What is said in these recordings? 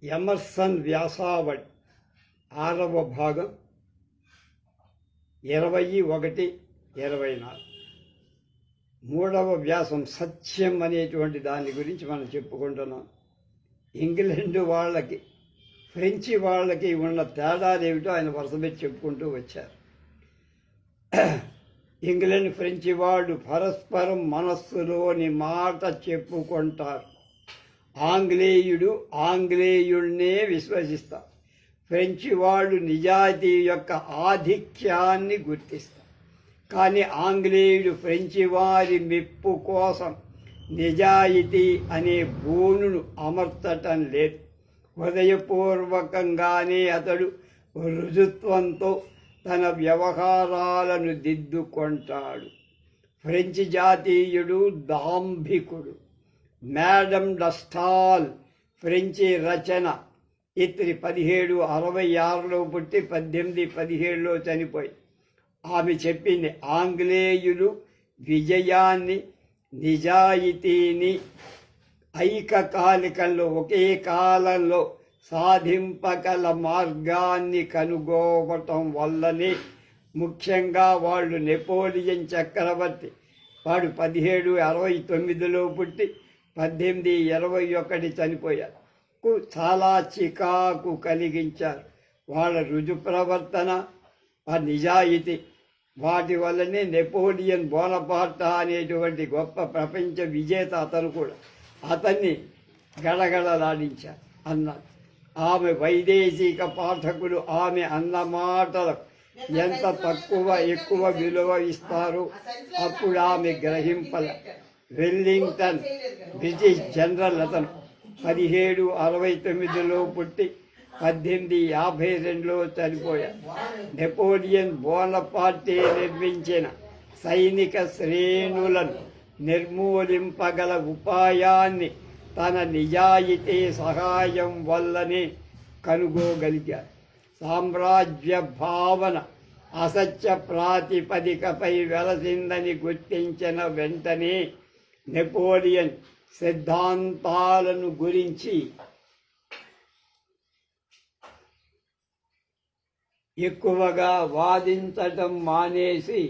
Emerson వ్యాసావళి 6వ భాగం 21-24. 3వ వ్యాసం సత్యం అనేటువంటి దాని గురించి మనం చెప్పుకుంటున్నాం. ఇంగ్లాండ్ వాళ్ళకి ఫ్రెంచి వాళ్ళకి ఉన్న తేడాలేమిటో ఆయన వరుసపెట్టి చెప్పుకుంటూ వచ్చారు. ఇంగ్లాండ్ ఫ్రెంచి వాళ్ళు పరస్పరం మనస్సులోని మాట చెప్పుకుంటారు. ఆంగ్లేయుడు ఆంగ్లేయుడినే విశ్వసిస్తారు. ఫ్రెంచి వాళ్ళు నిజాయితీ యొక్క ఆధిక్యాన్ని గుర్తిస్తారు. కానీ ఆంగ్లేయుడు ఫ్రెంచి వారి మెప్పు కోసం నిజాయితీ అనే బోనును అమర్చటం లేదు. హృదయపూర్వకంగానే అతడు రుజుత్వంతో తన వ్యవహారాలను దిద్దుకుంటాడు. ఫ్రెంచి జాతీయుడు దాంభికుడు. మేడమ్ డస్టాల్ ఫ్రెంచి రచన. ఇతని 1766లో పుట్టి 1817లో చనిపోయి. ఆమె చెప్పింది, ఆంగ్లేయులు విజయాన్ని నిజాయితీని ఐకకాలికంలో ఒకే కాలంలో సాధింపగల మార్గాన్ని కనుగోవటం వల్లనే. ముఖ్యంగా వాళ్ళు నెపోలియన్ చక్రవర్తి, వాడు 1769లో పుట్టి 1821 చనిపోయారు. చాలా చికాకు కలిగించారు. వాళ్ళ రుజు ప్రవర్తన, ఆ నిజాయితీ, వాటి వల్లనే నెపోలియన్ బోనపార్టా అనేటువంటి గొప్ప ప్రపంచ విజేత అతను కూడా అతన్ని గడగడలాడించారు అన్నారు. ఆమె వైదేశిక పాఠకులు ఆమె అన్న మాటలకు ఎంత తక్కువ ఎక్కువ విలువ ఇస్తారో అప్పుడు ఆమె గ్రహింపల. వెల్లింగ్టన్ బ్రిటిష్ జనరల్, అతను 1769లో పుట్టి 1852లో చనిపోయారు. నెపోలియన్ బోనపార్టే నిర్మించిన సైనిక శ్రేణులను నిర్మూలింపగల ఉపాయాన్ని తన నిజాయితీ సహాయం వల్లనే కనుగోగలిగారు. సామ్రాజ్య భావన అసత్య ప్రాతిపదికపై వెలసిందని గుర్తించిన వెంటనే నెపోలియన్ సిద్ధాంతాలను గురించి ఎక్కువగా వాదించటం మానేసి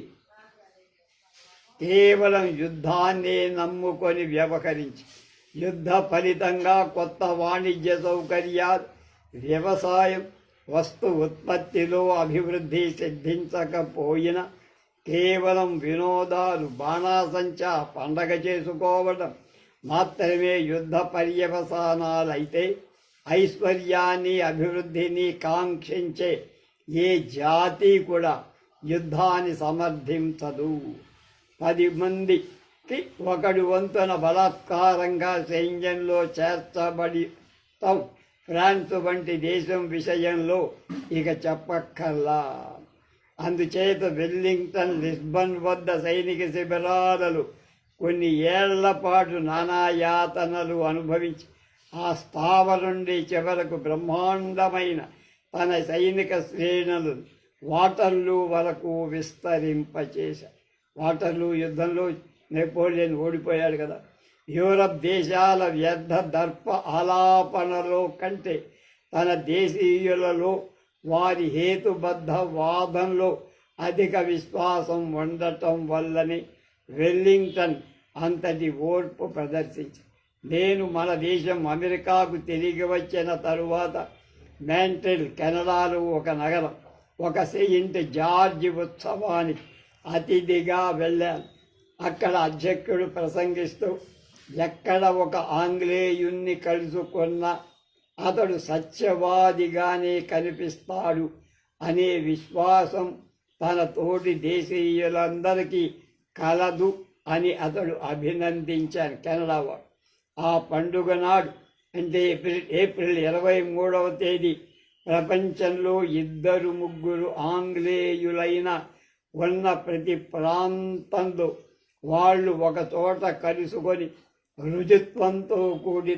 కేవలం యుద్ధాన్నే నమ్ముకొని వ్యవహరించి యుద్ధ ఫలితంగా కొత్త వాణిజ్య సౌకర్యాలు, వ్యవసాయం, వస్తు ఉత్పత్తిలో అభివృద్ధి సిద్ధించకపోయినా కేవలం వినోదాలు, బాణాసంచా, పండగ చేసుకోవడం మాత్రమే యుద్ధ పర్యవసానాలైతే ఐశ్వర్యాన్ని అభివృద్ధిని కాంక్షించే ఏ జాతి కూడా యుద్ధాన్ని సమర్థించదు. 10 మందికి ఒకడు వంతున బలాత్కారంగా సైన్యంలో చేర్చబడితాం. ఫ్రాన్స్ వంటి దేశం విషయంలో ఇక చెప్పక్కర్లా. అందుచేత వెల్లింగ్టన్ లిస్బన్ వద్ద సైనిక శిబిరాలలో కొన్ని ఏళ్ల పాటు నానాయాతనలు అనుభవించి ఆ స్థావరం నుండి చివరకు బ్రహ్మాండమైన తన సైనిక శ్రేణులను వాటర్లూ వరకు విస్తరింపచేశారు. వాటర్లూ యుద్ధంలో నెపోలియన్ ఓడిపోయాడు కదా. యూరప్ దేశాల వ్యర్థ దర్ప ఆలాపనలో కంటే తన దేశీయులలో వారి హేతుబద్ధ వాదంలో అధిక విశ్వాసం ఉండటం వల్లనే వెల్లింగ్టన్ అంతటి ఓర్పు ప్రదర్శించి. నేను మన దేశం అమెరికాకు తిరిగి వచ్చిన తరువాత మాంట్రిల్, కెనడాలో ఒక నగరం, ఒక సెయింట్ జార్జ్ ఉత్సవానికి అతిథిగా వెళ్ళాను. అక్కడ అధ్యక్షుడు ప్రసంగిస్తూ ఎక్కడ ఒక ఆంగ్లేయుణ్ణి కలుసుకున్నా అతడు సత్యవాదిగానే కనిపిస్తాడు అనే విశ్వాసం తన తోటి దేశీయులందరికీ కలదు అని అతడు అభినందించాను. కెనడా వాడు. ఆ పండుగ నాడు, అంటే ఏప్రిల్ 23వ తేదీ, ప్రపంచంలో 2-3 ఆంగ్లేయులైన ఉన్న ప్రతి ప్రాంతంలో వాళ్ళు ఒక చోట కలుసుకొని రుజుత్వంతో కూడి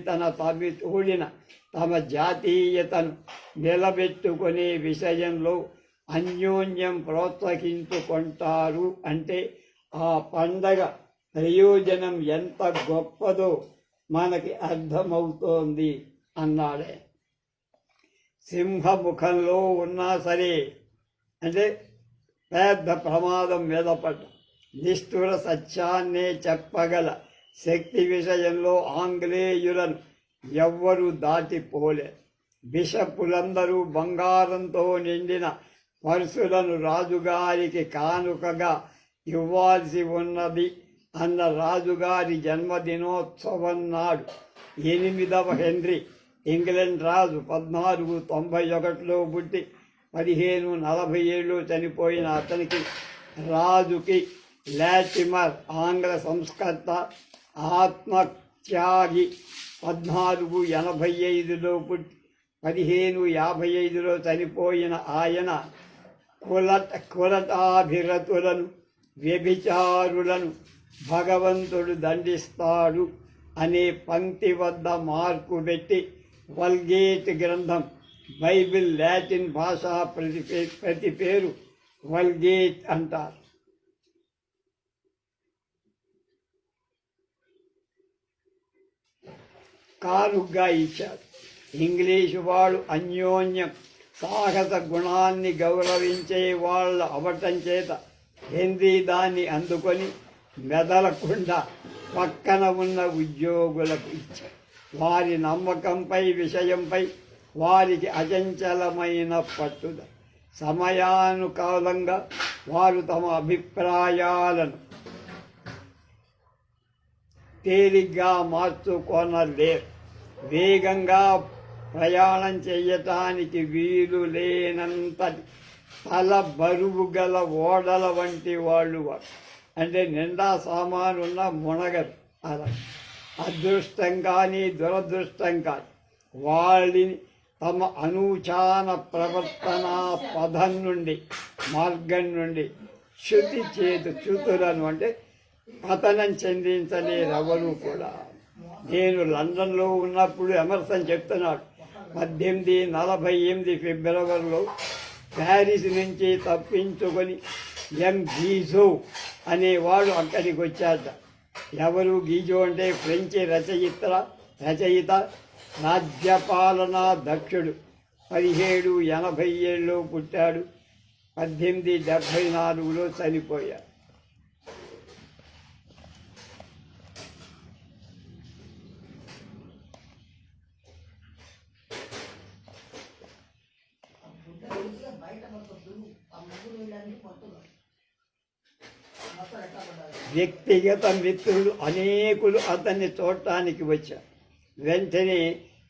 తోడిన తమ జాతీయతను నిలబెట్టుకునే విషయంలో అన్యోన్యం ప్రోత్సహించుకుంటారు. అంటే ఆ పండగ ప్రయోజనం ఎంత గొప్పదో మనకి అర్థమవుతోంది అన్నాడే. సింహముఖంలో ఉన్నా సరే అంటే పెద్ద ప్రమాదం మీద పడ్డ నిష్ఠుర సత్యాన్నే చెప్పగల శక్తి విషయంలో ఆంగ్లేయులను ఎవ్వరూ దాటిపోలే. బిషపులందరూ బంగారంతో నిండిన పర్సులను రాజుగారికి కానుకగా ఇవ్వాల్సి ఉన్నది అన్న రాజుగారి జన్మదినోత్సవం నాడు 8వ హెన్రీ ఇంగ్లాండ్ రాజు 1491లో పుట్టి 1547 చనిపోయిన అతనికి రాజుకి లాటిమర్ ఆంగ్ల సంస్కర్త ఆత్మత్యాగి 1485లో పుట్టి 1555లో చనిపోయిన ఆయన కులటాభిరతులను వ్యభిచారులను భగవంతుడు దండిస్తాడు అనే పంక్తి వద్ద మార్కు పెట్టి వల్గేట్ గ్రంథం బైబిల్ లాటిన్ భాషా ప్రతి పేరు వల్గేట్ అంటారు. కానుగ్గా ఇచ్చారు. ఇంగ్లీషు వాడు అన్యోన్యం సాహస గుణాన్ని గౌరవించే వాళ్ళ అవటం చేత హెన్రీ దాన్ని అందుకొని మెదలకుండా పక్కన ఉన్న ఉద్యోగులకు ఇచ్చారు. వారి నమ్మకంపై విషయంపై వారికి అచంచలమైన పట్టుదల. సమయానుకాలంగా వారు తమ అభిప్రాయాలను తేలిగ్గా మార్చుకొనలేరు. వేగంగా ప్రయాణం చేయటానికి వీలు లేనంతటి తల బరువు గల ఓడల వంటి వాళ్ళు అంటే నిండా సామానున్న మునగరు. అలా అదృష్టం కానీ దురదృష్టం కానీ వాళ్ళని తమ అనూచాన ప్రవర్తన పదం నుండి మార్గం నుండి చ్యుతులను అంటే పతనం చెందించలేరెవరూ కూడా. నేను లండన్లో ఉన్నప్పుడు ఎమర్సన్ చెప్తున్నాడు 1848 ఫిబ్రవరిలో ప్యారిస్ నుంచి తప్పించుకొని గీజో అనేవాడు అక్కడికి వచ్చాట. ఎవరు గీజో అంటే ఫ్రెంచ్ రచయిత రాజ్యపాలనా దక్షుడు. 1787లో పుట్టాడు, 1874లో చనిపోయాడు. వ్యక్తిగత మిత్రులు అనేకులు అతన్ని చూడటానికి వచ్చారు. వెంటనే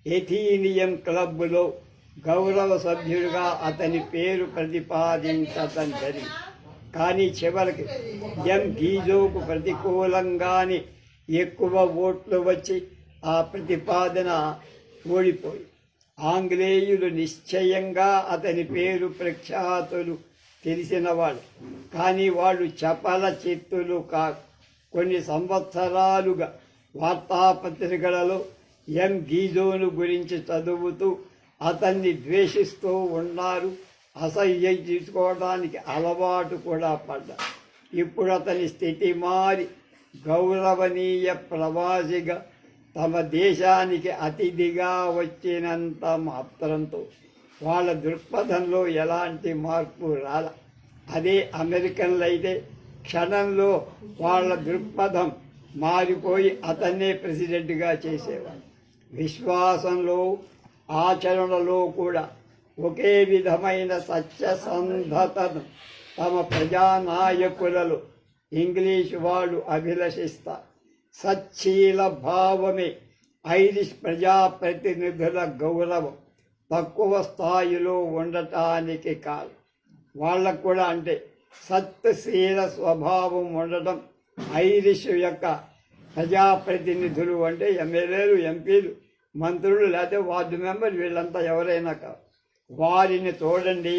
ఎథీనియం క్లబ్లో గౌరవ సభ్యుడిగా అతని పేరు ప్రతిపాదించటం జరిగింది. కానీ చివరికి గీజోకు ప్రతికూలంగానే ఎక్కువ ఓట్లు వచ్చి ఆ ప్రతిపాదన ఓడిపోయి ఆంగ్లేయులు నిశ్చయంగా అతని పేరు ప్రఖ్యాతులు తెలిసినవాడు. కానీ వాళ్ళు చపల చిత్తులు కాదు. కొన్ని సంవత్సరాలుగా వార్తాపత్రికలలో గీజోను గురించి చదువుతూ అతన్ని ద్వేషిస్తూ ఉన్నారు. అసహ్యం తీసుకోవడానికి అలవాటు కూడా పడ్డారు. ఇప్పుడు అతని స్థితి మారి గౌరవనీయ ప్రవాసిగా తమ దేశానికి అతిథిగా వచ్చినంత మాత్రంతో వాళ్ళ దృక్పథంలో ఎలాంటి మార్పు రాల. అదే అమెరికన్లు అయితే క్షణంలో వాళ్ళ దృక్పథం మారిపోయి అతన్నే ప్రెసిడెంట్గా చేసేవారు. విశ్వాసంలో ఆచరణలో కూడా ఒకే విధమైన సత్యసంధతను తమ ప్రజానాయకులలో ఇంగ్లీష్ వాళ్ళు అభిలషిస్తారు. సచ్చీల భావమే ఐరిష్ ప్రజాప్రతినిధుల గౌరవం తక్కువ స్థాయిలో ఉండటానికి కాదు. వాళ్ళకు కూడా అంటే సత్శీల స్వభావం ఉండటం ఐరిష్ యొక్క ప్రజాప్రతినిధులు అంటే ఎమ్మెల్యేలు, ఎంపీలు, మంత్రులు లేకపోతే వార్డు మెంబర్ వీళ్ళంతా ఎవరైనా కాదు. వారిని చూడండి,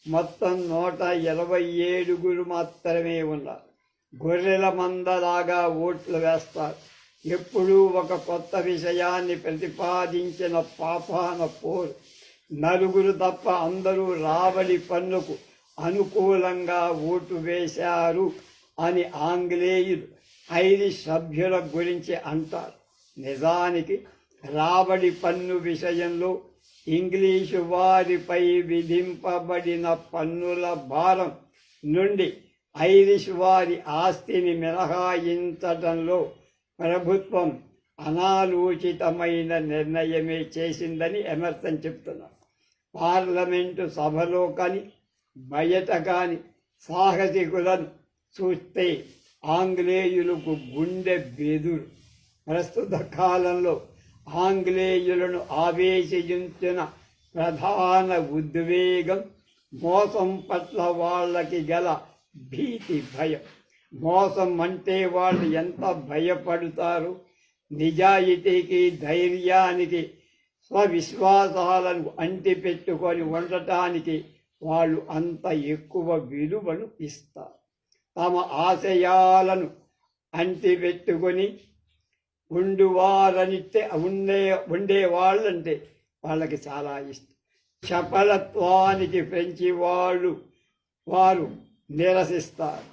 మొత్తం 127 మాత్రమే ఉన్నారు. గొర్రెల మందలాగా ఓట్లు వేస్తారు. ఎప్పుడూ ఒక కొత్త విషయాన్ని ప్రతిపాదించిన పాపాన పోరు. 4 తప్ప అందరూ రాబడి పన్నుకు అనుకూలంగా ఓటు వేశారు అని ఆంగ్లేయులు ఐరిష్ సభ్యుల గురించి అంటారు. నిజానికి రాబడి పన్ను విషయంలో ఇంగ్లీషు వారిపై విధింపబడిన పన్నుల భారం నుండి ఐరిష్ వారి ఆస్తిని మినహాయించడంలో ప్రభుత్వం అనాలోచితమైన నిర్ణయమే చేసిందని ఎమర్సన్ చెప్తున్నారు. పార్లమెంటు సభలో కానీ బయట కానీ సాహసికులను చూస్తే ఆంగ్లేయులకు గుండె బెదురు. ప్రస్తుత కాలంలో ఆంగ్లేయులను ఆవేశించిన ప్రధాన ఉద్వేగం మోసం పట్ల వాళ్ళకి గల భీతి, భయం. మోసం అంటే వాళ్ళు ఎంత భయపడతారు. నిజాయితీకి, ధైర్యానికి, స్వవిశ్వాసాలను అంటిపెట్టుకొని ఉండటానికి వాళ్ళు అంత ఎక్కువ విలువను ఇస్తారు. తమ ఆశయాలను అంటిపెట్టుకొని ఉండేవాళ్ళంటే వాళ్ళకి చాలా ఇష్టం. చపలత్వానికి ఫ్రెంచి వారు నిరసిస్తారు.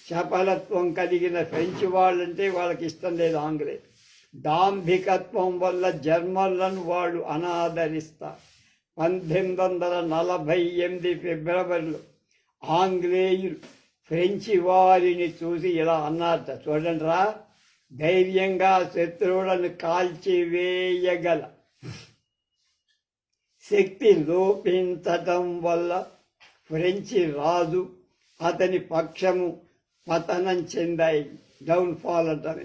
చపలత్వం కలిగిన ఫ్రెంచి వాళ్ళంటే వాళ్ళకి ఇష్టం లేదు ఆంగ్లేయులు. దాంభికత్వం వల్ల జర్మన్లను వాళ్ళు అనాదరిస్తారు. 1848 ఫిబ్రవరిలో ఆంగ్లేయులు ఫ్రెంచి వారిని చూసి ఇలా అన్నారట, చూడండి రా, ధైర్యంగా శత్రువులను కాల్చివేయగల శక్తి లోపించటం వల్ల ఫ్రెంచి రాజు అతని పక్షము పతనం చెందాయి. డౌన్ఫాల్ అంటారు.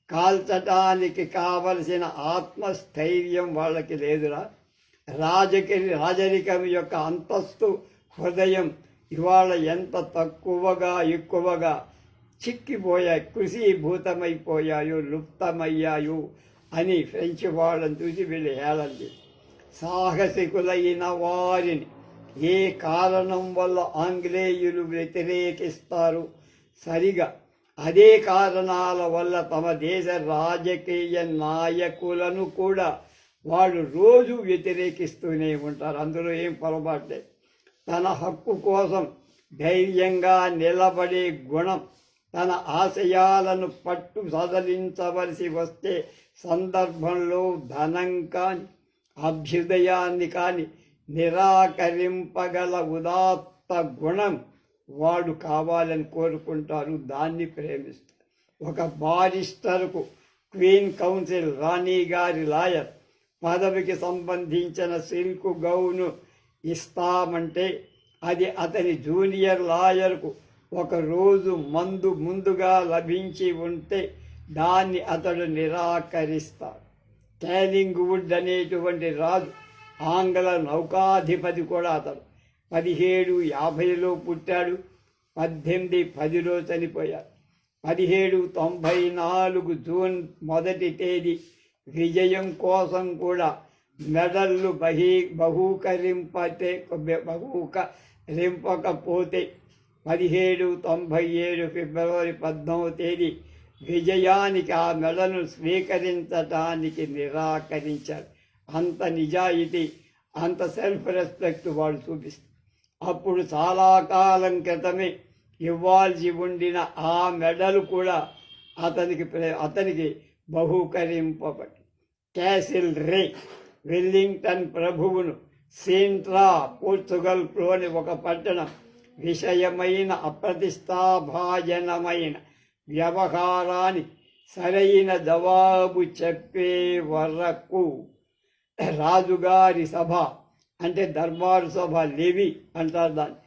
కాల్చటానికి కావలసిన ఆత్మస్థైర్యం వాళ్ళకి లేదురా. రాజరికం యొక్క అంతస్తు హృదయం ఇవాళ ఎంత ఎక్కువగా చిక్కిపోయాయి, కృషీభూతమైపోయాయో, లుప్తమయ్యాయో అని ఫ్రెంచ్ వాళ్ళని చూసి వీళ్ళు హేళన. సాహసికులైన వారిని ఏ కారణం వల్ల ఆంగ్లేయులు వ్యతిరేకిస్తారు, సరిగా అదే కారణాల వల్ల తమ దేశ రాజకీయ నాయకులను కూడా వాళ్ళు రోజు వ్యతిరేకిస్తూనే ఉంటారు. అందులో ఏం పొరపాటే. తన హక్కు కోసం ధైర్యంగా నిలబడే గుణం, తన ఆశయాలను పట్టు సడలించవలసి వస్తే సందర్భంలో ధనం కాని, అభ్యుదయాన్ని కాని నిరాకరింపగల ఉదాత్త గుణం వాడు కావాలని కోరుకుంటారు, దాన్ని ప్రేమిస్తారు. ఒక బారిస్టర్కు క్వీన్ కౌన్సిల్, రాణి గారి లాయర్ పదవికి సంబంధించిన సిల్క్ గౌను ఇస్తామంటే అది అతని జూనియర్ లాయర్కు ఒకరోజు ముందుగా లభించి ఉంటే దాన్ని అతడు నిరాకరిస్తాడు. క్యాలింగ్వుడ్ అనేటువంటి రాజు ఆంగ్ల నౌకాధిపతి కూడా అతడు. 1750లో పుట్టాడు, 1810లో చనిపోయాడు. 1794 జూన్ 1 తేదీ విజయం కోసం కూడా మెడళ్ళు బహూకరింపకపోతే 1797 ఫిబ్రవరి 19వ తేదీ విజయానికి ఆ మెడను స్వీకరించటానికి నిరాకరించారు. అంత నిజాయితీ, అంత సెల్ఫ్ రెస్పెక్ట్ వాడు చూపిస్తారు. అప్పుడు చాలా కాలం క్రితమే ఇవ్వాల్సి ఉండిన ఆ మెడలు కూడా అతనికి బహూకరింపబడి క్యాసిల్ రే వెల్లింగ్టన్ ప్రభువును సింట్రా పోర్చుగల్లోని ఒక పట్టణం విషయమైన అప్రతిష్టాభాజనమైన వ్యవహారానికి సరైన జవాబు చెప్పే వరకు రాజుగారి సభ అంటే దర్బారు సభ లెవి అంటారు దాన్ని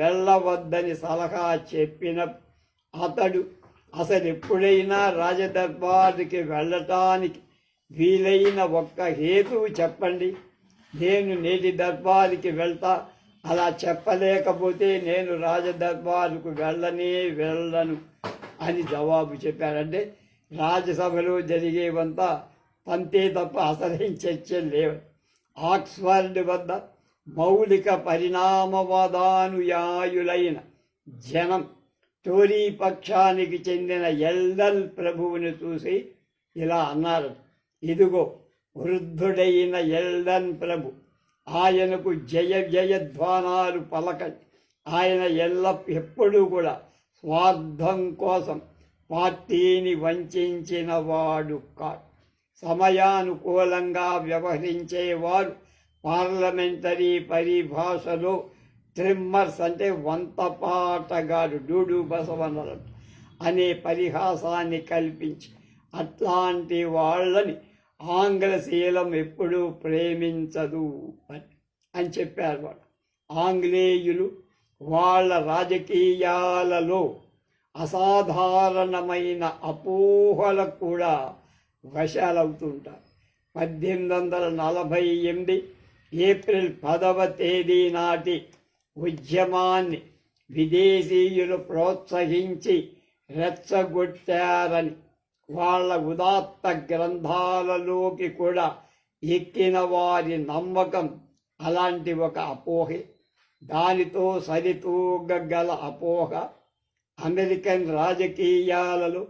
వెళ్ళవద్దని సలహా చెప్పిన అతడు అసలు ఎప్పుడైనా రాజదర్బారుకి వెళ్ళటానికి వీలైన ఒక్క హేతువు చెప్పండి, నేను నేటి దర్బారుకి వెళ్తా, అలా చెప్పలేకపోతే నేను రాజదర్బారుకు వెళ్ళను అని జవాబు చెప్పారంటే రాజ్యసభలో జరిగేవంతా అంతే తప్ప అసలేం చర్చలు లేవు. ఆక్స్ఫర్డ్ వద్ద మౌలిక పరిణామవాదానుయాయులైన జనం టోరీ పక్షానికి చెందిన ఎల్డన్ ప్రభువుని చూసి ఇలా అన్నారు, ఇదిగో వృద్ధుడైన ఎల్డన్ ప్రభు, ఆయనకు జయ జయధ్వానాలు పలకండి. ఆయన ఎప్పుడూ కూడా స్వార్థం కోసం పార్టీని వంచిన వాడు కాదు. సమయానుకూలంగా వ్యవహరించేవారు పార్లమెంటరీ పరిభాషలో ట్రిమ్మర్స్ అంటే వంతపాటగాడు డూడు బసవన్నలు అనే పరిహాసాన్ని కల్పించి అట్లాంటి వాళ్ళని ఆంగ్లశీలం ఎప్పుడూ ప్రేమించదు అని చెప్పారు వాళ్ళు. ఆంగ్లేయులు వాళ్ళ రాజకీయాలలో అసాధారణమైన అపోహలకు కూడా వశాలవుతుంటారు. 1848 ఏప్రిల్ 10వ తేదీ నాటి ఉద్యమాన్ని విదేశీయులు ప్రోత్సహించి రెచ్చగొట్టారని వాళ్ళ ఉదాత్త గ్రంథాలలోకి కూడా ఎక్కిన వారి నమ్మకం అలాంటి ఒక అపోహే. దానితో సరితూగగల అపోహ అమెరికన్ రాజకీయాలలో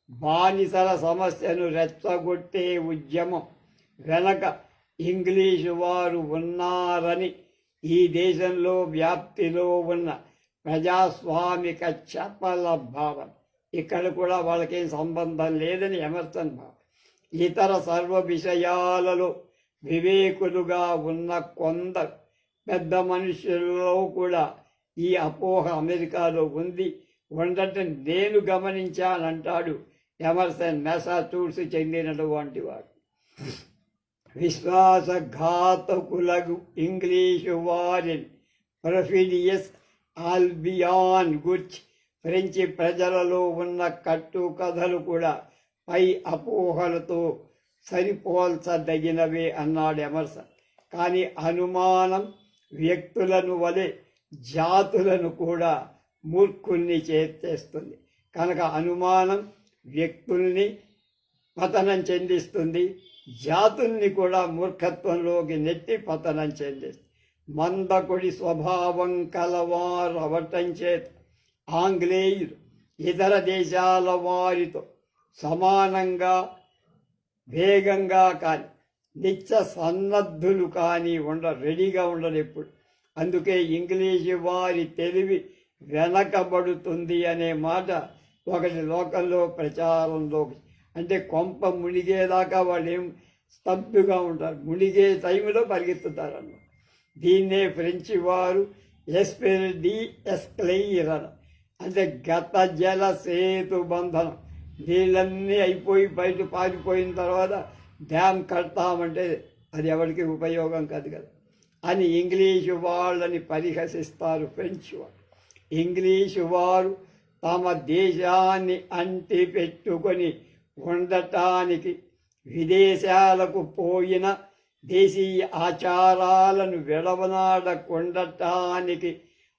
బానిసల సమస్యను రెచ్చగొట్టే ఉద్యమం వెనక ఇంగ్లీషు వారు ఉన్నారని ఈ దేశంలో వ్యాప్తిలో ఉన్న ప్రజాస్వామిక చపల భావన. ఇక్కడ కూడా వాళ్ళకేం సంబంధం లేదని ఎమర్సన్ భావం. ఇతర సర్వ విషయాలలో వివేకులుగా ఉన్న కొందరు పెద్ద మనుషులలో కూడా ఈ అపోహ అమెరికాలో ఉండటం నేను గమనించానంటాడు ఎమర్సన్, మెసాచ్యూసెట్స్ చెందినటువంటి వాడు. విశ్వాసఘాతకులకు ఇంగ్లీషు వారిని పర్ఫిడియస్ ఆల్బియాన్ గుర్చి ఫ్రెంచి ప్రజలలో ఉన్న కట్టు కథలు కూడా పై అపోహలతో సరిపోల్చదగినవే అన్నాడు ఎమర్సన్. కానీ అనుమానం వ్యక్తులను వలె జాతులను కూడా మూర్ఖుల్ని చేస్తుంది. కనుక అనుమానం వ్యక్తుల్ని పతనం చెందిస్తుంది, జాతుల్ని కూడా మూర్ఖత్వంలోకి నెట్టి పతనం చెందిస్తుంది. మందకుడి స్వభావం కలవారు అవటం చేత ఆంగ్లేయులు ఇతర దేశాల వారితో సమానంగా వేగంగా కానీ నిత్య సన్నద్ధులు కానీ రెడీగా ఉండరు ఎప్పుడు. అందుకే ఇంగ్లీషు వారి తెలివి వెనకబడుతుంది అనే మాట ఒకటి లోకంలో ప్రచారంలోకి. అంటే కొంప మునిగేదాకా వాళ్ళు ఏం స్తబ్దుగా ఉంటారు, మునిగే టైంలో పరిగెత్తుతారన్న. దీన్నే ఫ్రెంచి వారు ఎస్పెర్ డి ఎస్క్లెయిర్ అని, అంటే గత జల సేతు బంధనం. నీళ్ళన్నీ అయిపోయి బయట పారిపోయిన తర్వాత డ్యామ్ కడతామంటే అది ఎవరికి ఉపయోగం కాదు కదా అని ఇంగ్లీషు వాళ్ళని పరిహసిస్తారు ఫ్రెంచ్ వాళ్ళు. ఇంగ్లీషు వారు తమ దేశాన్ని అంటి పెట్టుకొని ఉండటానికి విదేశాలకు పోయిన దేశీయ ఆచారాలను విడవనాడకుండటానికి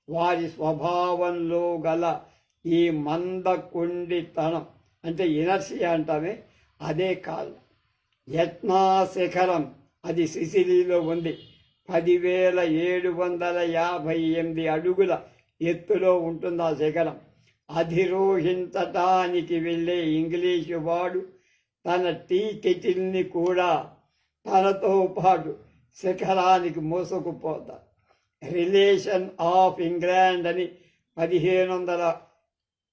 వారి స్వభావంలో గల ఈ మందకుండితనం అంటే ఇనర్షియా అంటామే అదే కాదు. యత్నా శిఖరం అది సిసిలీలో ఉంది. 10,758 అడుగుల ఎత్తులో ఉంటుంది ఆ శిఖరం. అధిరోహించటానికి వెళ్ళే ఇంగ్లీషు వాడు తన టీ కెటిల్ని కూడా తనతో పాటు శిఖరానికి మోసుకుపోతారు. రిలేషన్ ఆఫ్ ఇంగ్లాండ్ అని 1500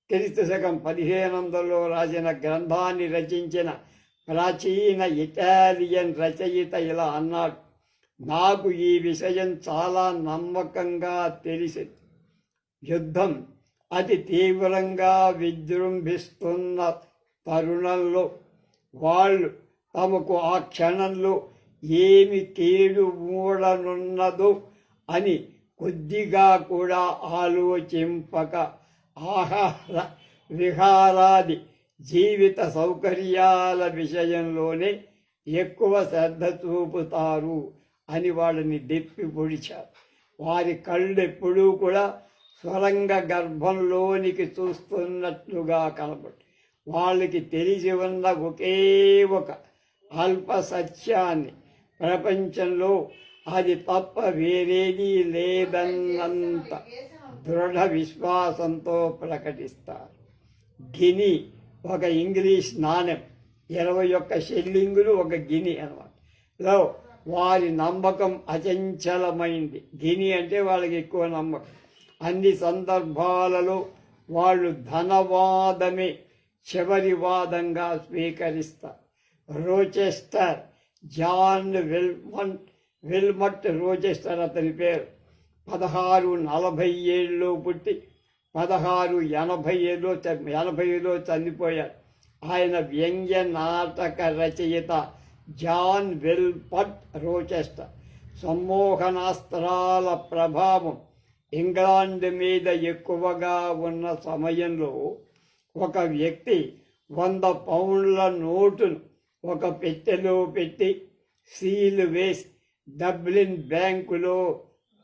క్రీస్తు శకం 1500లో రాసిన గ్రంథాన్ని రచించిన ప్రాచీన ఇటాలియన్ రచయిత ఇలా అన్నాడు: నాకు ఈ విషయం చాలా నమ్మకంగా తెలిసింది. యుద్ధం అతి తీవ్రంగా విజృంభిస్తున్న తరుణంలో వాళ్ళు తమకు ఆ క్షణంలో ఏమి కీడు మూడనున్నదో అని కొద్దిగా కూడా ఆలోచింపక ఆహార విహారాది జీవిత సౌకర్యాల విషయంలోనే ఎక్కువ శ్రద్ధ చూపుతారు అని వాళ్ళని దెప్పి పొడిచారు. వారి కళ్ళు ఎప్పుడూ కూడా స్వరంగ గర్భంలోనికి చూస్తున్నట్లుగా కనబడు. వాళ్ళకి తెలిసి ఉన్న ఒకే ఒక అల్ప సత్యాన్ని ప్రపంచంలో అది తప్ప వేరేది లేదన్నంత దృఢ విశ్వాసంతో ప్రకటిస్తారు. గిని ఒక ఇంగ్లీష్ నాణెం, 21 షెల్లింగులు ఒక గిని అన్నమాట. లో వారి నమ్మకం అచంచలమైంది. గిని అంటే వాళ్ళకి ఎక్కువ నమ్మకం. అన్ని సందర్భాలలో వాళ్ళు ధనవాదమే చివరి వాదంగా స్వీకరిస్తారు. రోచెస్టర్, జాన్ విల్మట్ రోచెస్టర్ అతని పేరు. 1647లో పుట్టి 1680లో చనిపోయాడు. ఆయన వ్యంగ్య నాటక రచయిత జాన్ విల్మట్ రోచెస్టర్. సమ్మోహనాస్త్రాల ప్రభావం ఇంగ్లాండ్ మీద ఎక్కువగా ఉన్న సమయంలో ఒక వ్యక్తి 100 పౌండ్ల నోటును ఒక పెట్టెలో పెట్టి సీలు వేసి డబ్లిన్ బ్యాంకులో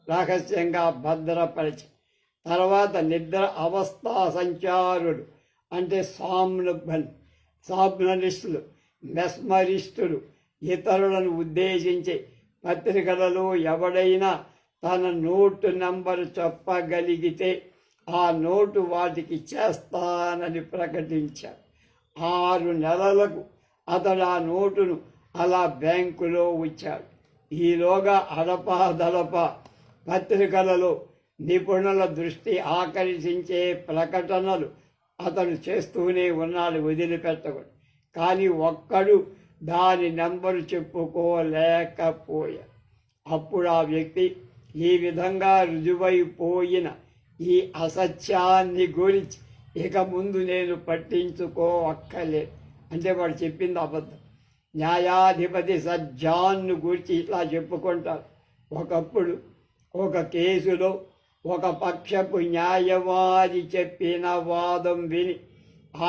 రహస్యంగా భద్రపరిచి తర్వాత నిద్ర అవస్థా సంచారులు అంటే సామ్నలిస్టులు, మెస్మరిస్టులు ఇతరులను ఉద్దేశించి పత్రికలలో ఎవడైనా తన నోటు నంబరు చెప్పగలిగితే ఆ నోటు వాటికి చేస్తానని ప్రకటించాడు. 6 నెలలకు అతడు ఆ నోటును అలా బ్యాంకులో ఉంచాడు. ఈలోగా అడపాదడప పత్రికలలో నిపుణుల దృష్టి ఆకర్షించే ప్రకటనలు అతడు చేస్తూనే ఉన్నాడు, వదిలిపెట్టకూడదు. కానీ ఒక్కడు దాని నెంబరు చెప్పుకోలేకపోయాడు. అప్పుడు ఆ వ్యక్తి ఈ విధంగా రుజువైపోయిన ఈ అసత్యాన్ని గురించి ఇక ముందు నేను పట్టించుకోవక్కర్లేదు. అంటే వాడు చెప్పింది అబద్ధం. న్యాయాధిపతి సజ్జాన్ను గురించి ఇట్లా చెప్పుకుంటారు. ఒకప్పుడు ఒక కేసులో ఒక పక్షపు న్యాయవాది చెప్పిన వాదం విని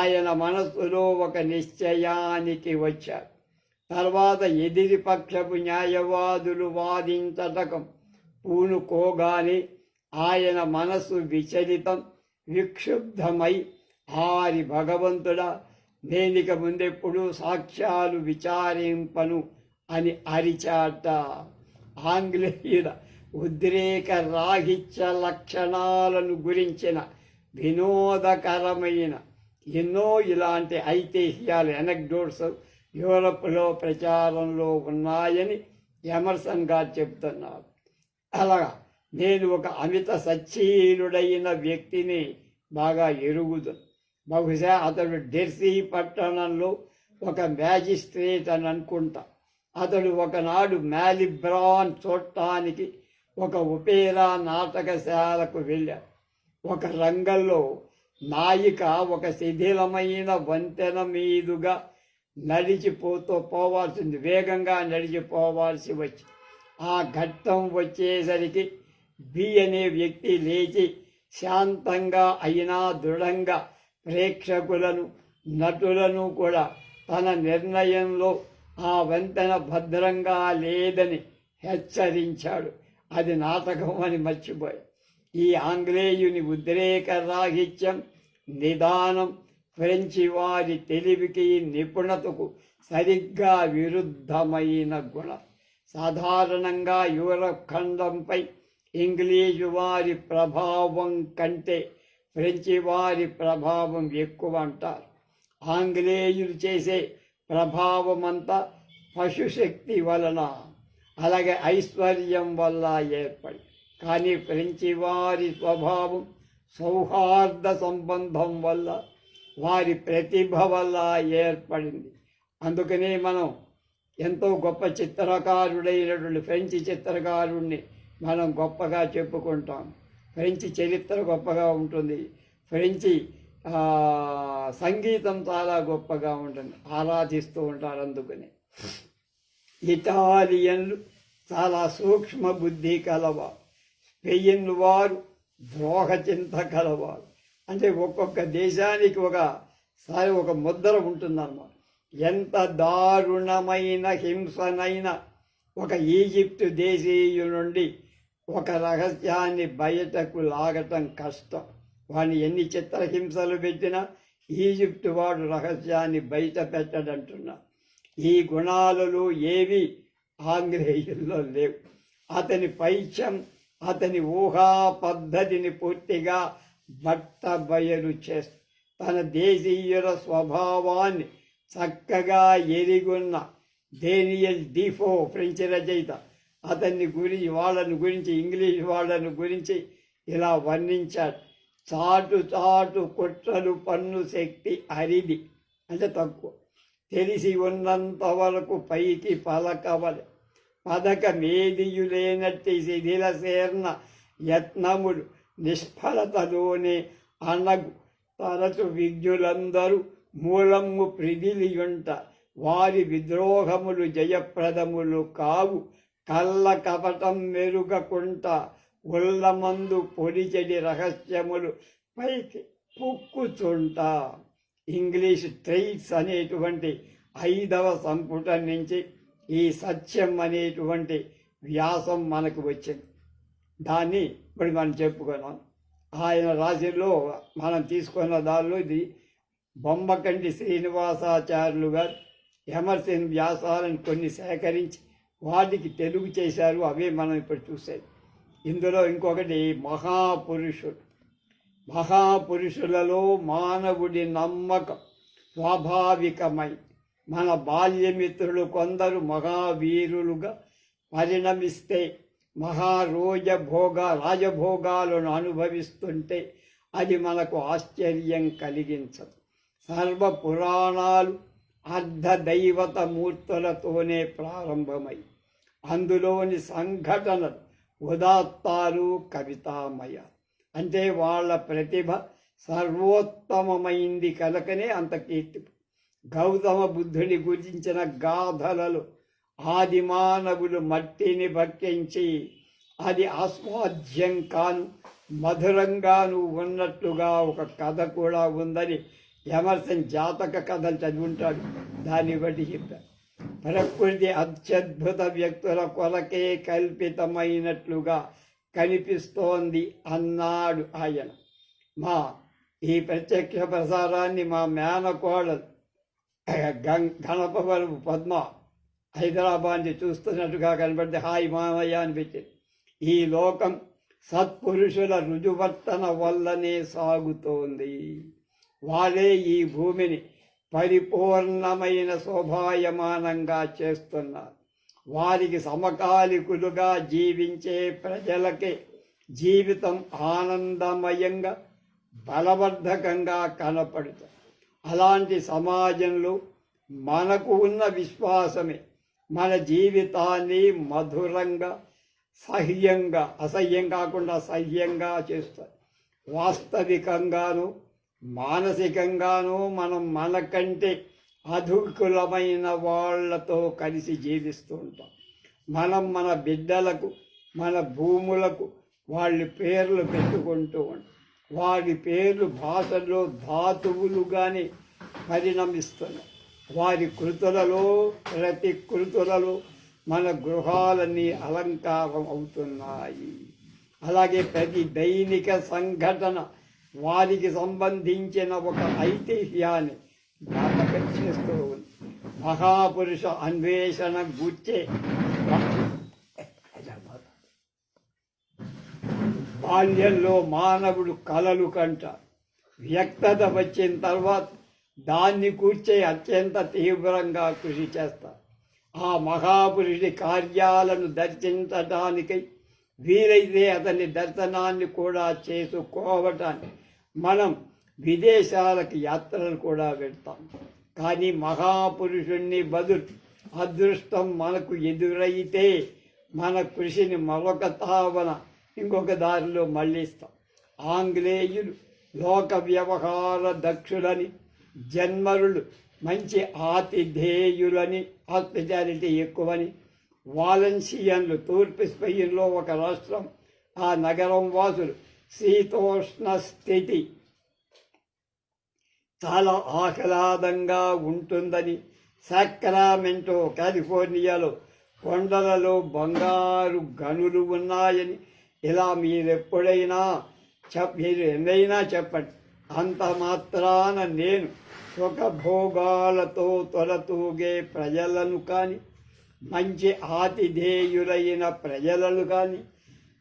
ఆయన మనస్సులో ఒక నిశ్చయానికి వచ్చారు. తర్వాత ఎదిరి పక్షపు న్యాయవాదులు వాదించటకం పూనుకోగానే ఆయన మనస్సు విచలితం, విక్షుబ్ధమై ఆరి భగవంతుడా, నేనిక ముందెప్పుడు సాక్ష్యాలు విచారింపను అని అరిచాట. ఆంగ్లేయుల ఉద్రేక రాహిత్య లక్షణాలను గురించిన వినోదకరమైన ఎన్నో ఇలాంటి ఐతిహ్యాలు ఎనెక్డోట్స్ యూరప్లో ప్రచారంలో ఉన్నాయని ఎమర్సన్ గారు చెప్తున్నారు. అలాగా నేను ఒక అమిత సచ్చీలుడైన వ్యక్తిని బాగా ఎరుగుతాను. బహుశా అతడు డెర్సీ పట్టణంలో ఒక మ్యాజిస్ట్రేట్ అని అనుకుంటా. అతడు ఒకనాడు మ్యాలిబ్రాన్ చూడటానికి ఒక ఒపేరా నాటకశాలకు వెళ్ళాడు. ఒక రంగంలో నాయిక ఒక శిథిలమైన వంతెన మీదుగా వేగంగా నడిచిపోవాల్సి వచ్చి ఆ ఘట్టం వచ్చేసరికి బి అనే వ్యక్తి లేచి శాంతంగా అయినా దృఢంగా ప్రేక్షకులను, నటులను కూడా తన నిర్ణయంలో ఆ వంతెన భద్రంగా లేదని హెచ్చరించాడు. అది నాటకం అని మర్చిపోయాడు. ఈ ఆంగ్లేయుని ఉద్రేక రాహిత్యం, నిదానం ఫ్రెంచి వారి తెలివికి, నిపుణతకు సరిగ్గా విరుద్ధమైన గుణం. సాధారణంగా యూరప్ ఖండంపై ఇంగ్లీషు వారి ప్రభావం కంటే ఫ్రెంచి వారి ప్రభావం ఎక్కువ అంటారు. ఆంగ్లేయులు చేసే ప్రభావం అంతా పశుశక్తి వలన, అలాగే ఐశ్వర్యం వల్ల ఏర్పడి, కానీ ఫ్రెంచి వారి స్వభావం సౌహార్ద సంబంధం వల్ల, వారి ప్రతిభ వల్ల ఏర్పడింది. అందుకనే మనం ఎంతో గొప్ప చిత్రకారుడైనటువంటి ఫ్రెంచి చిత్రకారుడిని మనం గొప్పగా చెప్పుకుంటాం. ఫ్రెంచి చరిత్ర గొప్పగా ఉంటుంది. ఫ్రెంచి సంగీతం చాలా గొప్పగా ఉంటుంది, ఆరాధిస్తూ ఉంటారు. అందుకని ఇటాలియన్లు చాలా సూక్ష్మ బుద్ధి కలవారు. స్పెయిన్ వారు ద్రోహచింత కలవారు. అంటే ఒక్కొక్క దేశానికి ఒకసారి ఒక ముద్ర ఉంటుందన్నమాట. ఎంత దారుణమైన హింసనైనా ఒక ఈజిప్టు దేశీయు నుండి ఒక రహస్యాన్ని బయటకు లాగటం కష్టం. వాడిని ఎన్ని చిత్రహింసలు పెట్టినా ఈజిప్టు వాడు రహస్యాన్ని బయట పెట్టడంటున్నా. ఈ గుణాలలో ఏవి ఆంగ్లేయుల్లో లేవు. అతని పైత్యం, అతని ఊహా పద్ధతిని పూర్తిగా బట్టబయలు చేస్తూ తన దేశీయుల స్వభావాన్ని చక్కగా ఎరిగున్న డేనియల్ డీఫో ఫ్రెంచి రచయిత వాళ్ళని గురించి ఇంగ్లీష్ వాళ్ళను గురించి ఇలా వర్ణించాడు. చాటు చాటు కుట్రలు పన్ను శక్తి అరిది, అంటే తక్కువ. తెలిసి ఉన్నంత వరకు పైకి పలకవలె, పథకమేదియులేనట్టి శిథిలశీర్ణ యత్నములు నిష్ఫలతలోనే అనగు తరచు విజ్ఞులందరూ మూలము ప్రిదిలియుంట వారి విద్రోహములు జయప్రదములు కావు కళ్ళ కపటం మెరుగకుంట ఉల్లమందు పొడిచెడి రహస్యములు పైకి పుక్కుచుంట. ఇంగ్లీష్ ట్రైట్స్ అనేటువంటి 5వ సంపుటం నుంచి ఈ సత్యం అనేటువంటి వ్యాసం మనకు వచ్చింది. దాన్ని ఇప్పుడు మనం చెప్పుకున్నాం. ఆయన రాశిలో మనం తీసుకున్న దానిలో ఇది బొమ్మకంటి శ్రీనివాసాచార్యులు గారు ఎమర్సన్ వ్యాసాలను కొన్ని సేకరించి వాటికి తెలుగు చేశారు. అవే మనం ఇప్పుడు చూసేది. ఇందులో ఇంకొకటి మహాపురుషులలో మానవుడి నమ్మకం స్వాభావికమై మన బాల్యమిత్రులు కొందరు మహావీరులుగా పరిణమిస్తే రాజభోగాలను అనుభవిస్తుంటే అది మనకు ఆశ్చర్యం కలిగించదు. సర్వ పురాణాలు అర్ధదైవత మూర్తులతోనే ప్రారంభమై అందులోని సంఘటనలు ఉదాత్తాలు కవితామయ. అంటే వాళ్ళ ప్రతిభ సర్వోత్తమమైంది కనుకనే అంత కీర్తి. గౌతమ బుద్ధుని గురించిన గాథలలో ఆదిమానవులు మట్టిని భక్షించి అది ఆస్వాద్యం కాను మధురంగాను ఉన్నట్లుగా ఒక కథ కూడా ఉందని ఎమర్సన్ జాతక కథలు చదివింటాడు. దాన్ని బట్టి చెప్పారు. ప్రకృతి అత్యద్భుత వ్యక్తుల కొరకే కల్పితమైనట్లుగా కనిపిస్తోంది అన్నాడు ఆయన. ఈ ప్రత్యక్ష ప్రసారాన్ని మా మేనకోడలు గణపవరపు పద్మ హైదరాబాద్ని చూస్తున్నట్టుగా కనబడితే హాయ్ మామయ్య అనిపించింది. ఈ లోకం సత్పురుషుల రుజువర్తన వల్లనే సాగుతోంది. వాళ్ళే ఈ భూమిని పరిపూర్ణమైన శోభాయమానంగా చేస్తున్నారు. వారికి సమకాలికులుగా జీవించే ప్రజలకే జీవితం ఆనందమయంగా బలవర్ధకంగా కనపడుతుంది. అలాంటి సమాజంలో మనకు ఉన్న విశ్వాసమే మన జీవితాన్ని మధురంగా అసహ్యం కాకుండా సహ్యంగా చేస్తుంది. వాస్తవికంగాను మానసికంగాను మనం మనకంటే అధికులమైన వాళ్లతో కలిసి జీవిస్తూ ఉంటాం. మనం మన బిడ్డలకు మన భూములకు వాళ్ళ పేర్లు పెట్టుకుంటూ ఉంటాం. వారి పేర్లు భాషలో ధాతువులుగానే పరిణమిస్తున్నాయి. వారి ప్రతి కృతులలో మన గృహాలన్నీ అలంకారం అవుతున్నాయి. అలాగే ప్రతి దైనిక సంఘటన వారికి సంబంధించిన ఒక ఐతిహ్యాన్ని జ్ఞాపకం చేస్తూ ఉంది. మహాపురుష అన్వేషణ గూర్చే బాల్యంలో మానవుడు కలలు కంటారు. వ్యక్తత వచ్చిన తర్వాత దాన్ని కూర్చే అత్యంత తీవ్రంగా కృషి చేస్తారు. ఆ మహాపురుషుడి కార్యాలను దర్శించడానికై వీలైతే అతని దర్శనాన్ని కూడా చేసుకోవటానికి మనం విదేశాలకు యాత్రలు కూడా వెళ్తాం. కానీ మహాపురుషుణ్ణి బదులు అదృష్టం మనకు ఎదురైతే మన కృషిని మరొక తావన ఇంకొక దారిలో మళ్ళిస్తాం. ఆంగ్లేయులు లోక వ్యవహార దక్షులని, జన్మరులు మంచి ఆతిథేయులని, హాస్పిటాలిటీ ఎక్కువని, వాలెన్సియన్లు తూర్పు స్పెయిన్లో ఒక రాష్ట్రం, ఆ నగరం వాసులు శీతోష్ణ స్థితి చాలా ఆహ్లాదంగా ఉంటుందని, సాక్రామెంటో కాలిఫోర్నియాలో కొండలలో బంగారు గనులు ఉన్నాయని, ఇలా మీరు ఎన్నైనా చెప్పండి, అంత మాత్రాన నేను సుఖభోగాలతో తొలతూగే ప్రజలను కానీ, మంచి ఆతిథేయులైన ప్రజలను కానీ,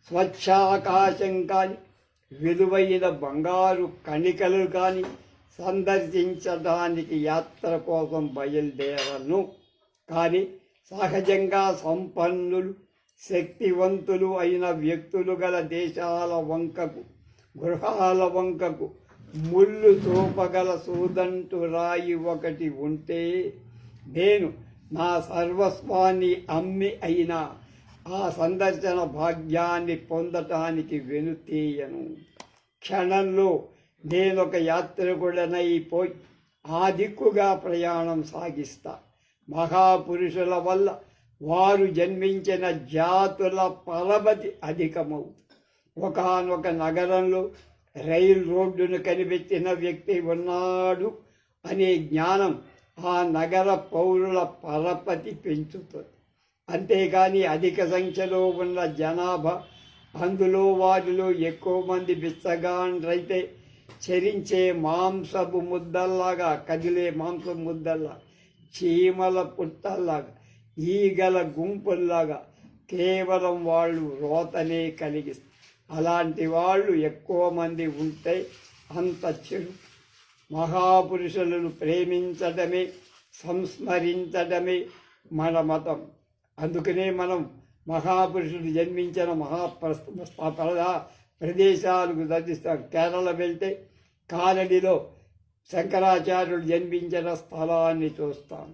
స్వచ్ఛాకాశం కానీ, విలువైన బంగారు కణికలు కానీ సందర్శించడానికి యాత్ర కోసం బయలుదేరను. కానీ సహజంగా సంపన్నులు, శక్తివంతులు అయిన వ్యక్తులు గల దేశాల వంకకు, గృహాల వంకకు ముళ్ళు చూపగల సూదంటు రాయి ఒకటి ఉంటే నేను నా సర్వస్వాన్ని అమ్మి అయినా ఆ సందర్శన భాగ్యాన్ని పొందటానికి వెనుతీయను. క్షణంలో నేనొక యాత్రికుడనైపోయి ఆ దిక్కుగా ప్రయాణం సాగిస్తా. మహాపురుషుల వల్ల వారు జన్మించిన జాతుల పరపతి అధికమవుతుంది. ఒకానొక నగరంలో రైలు రోడ్డును కనిపెట్టిన వ్యక్తి ఉన్నాడు అనే జ్ఞానం ఆ నగర పౌరుల పరపతి పెంచుతుంది. అంతేకాని అధిక సంఖ్యలో ఉన్న జనాభా, అందులో వారిలో ఎక్కువ మంది బిచ్చగాండ్రైతే చరించే మాంసపు ముద్దల్లాగా, కదిలే మాంసం ముద్దల్లా, చీమల పుట్టల్లాగా, ఈగల గుంపుల్లాగా కేవలం వాళ్ళు రోతనే కలిగిస్తారు. అలాంటి వాళ్ళు ఎక్కువ మంది ఉంటే అంత చెడు. మహాపురుషులను ప్రేమించడమే, సంస్మరించడమే మన మతం. అందుకనే మనం మహాపురుషులు జన్మించిన ప్రదేశాలకు దర్శిస్తాం. కేరళ వెళ్తే కాలడిలో శంకరాచార్యుడు జన్మించిన స్థలాన్ని చూస్తాం.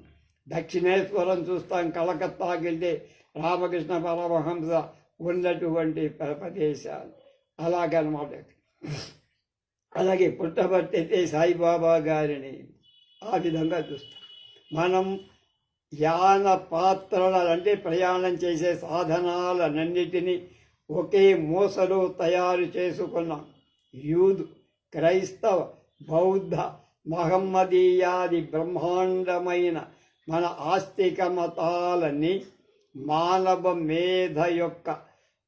దక్షిణేశ్వరం చూస్తాం. కలకత్తాకి వెళ్తే రామకృష్ణ పరమహంస ఉన్నటువంటి ప్రదేశాలు అలాగనమాట. అలాగే పుట్టబట్టయితే సాయిబాబా గారిని ఆ విధంగా చూస్తాం. మనం యాన పాత్రల అంటే ప్రయాణం చేసే సాధనాలన్నిటినీ ఒకే మూసలో తయారు చేసుకున్నాం. యూదు, క్రైస్తవ, బౌద్ధ, మహమ్మదీయాది బ్రహ్మాండమైన మన ఆస్తిక మతాలన్నీ మానవ మేధ యొక్క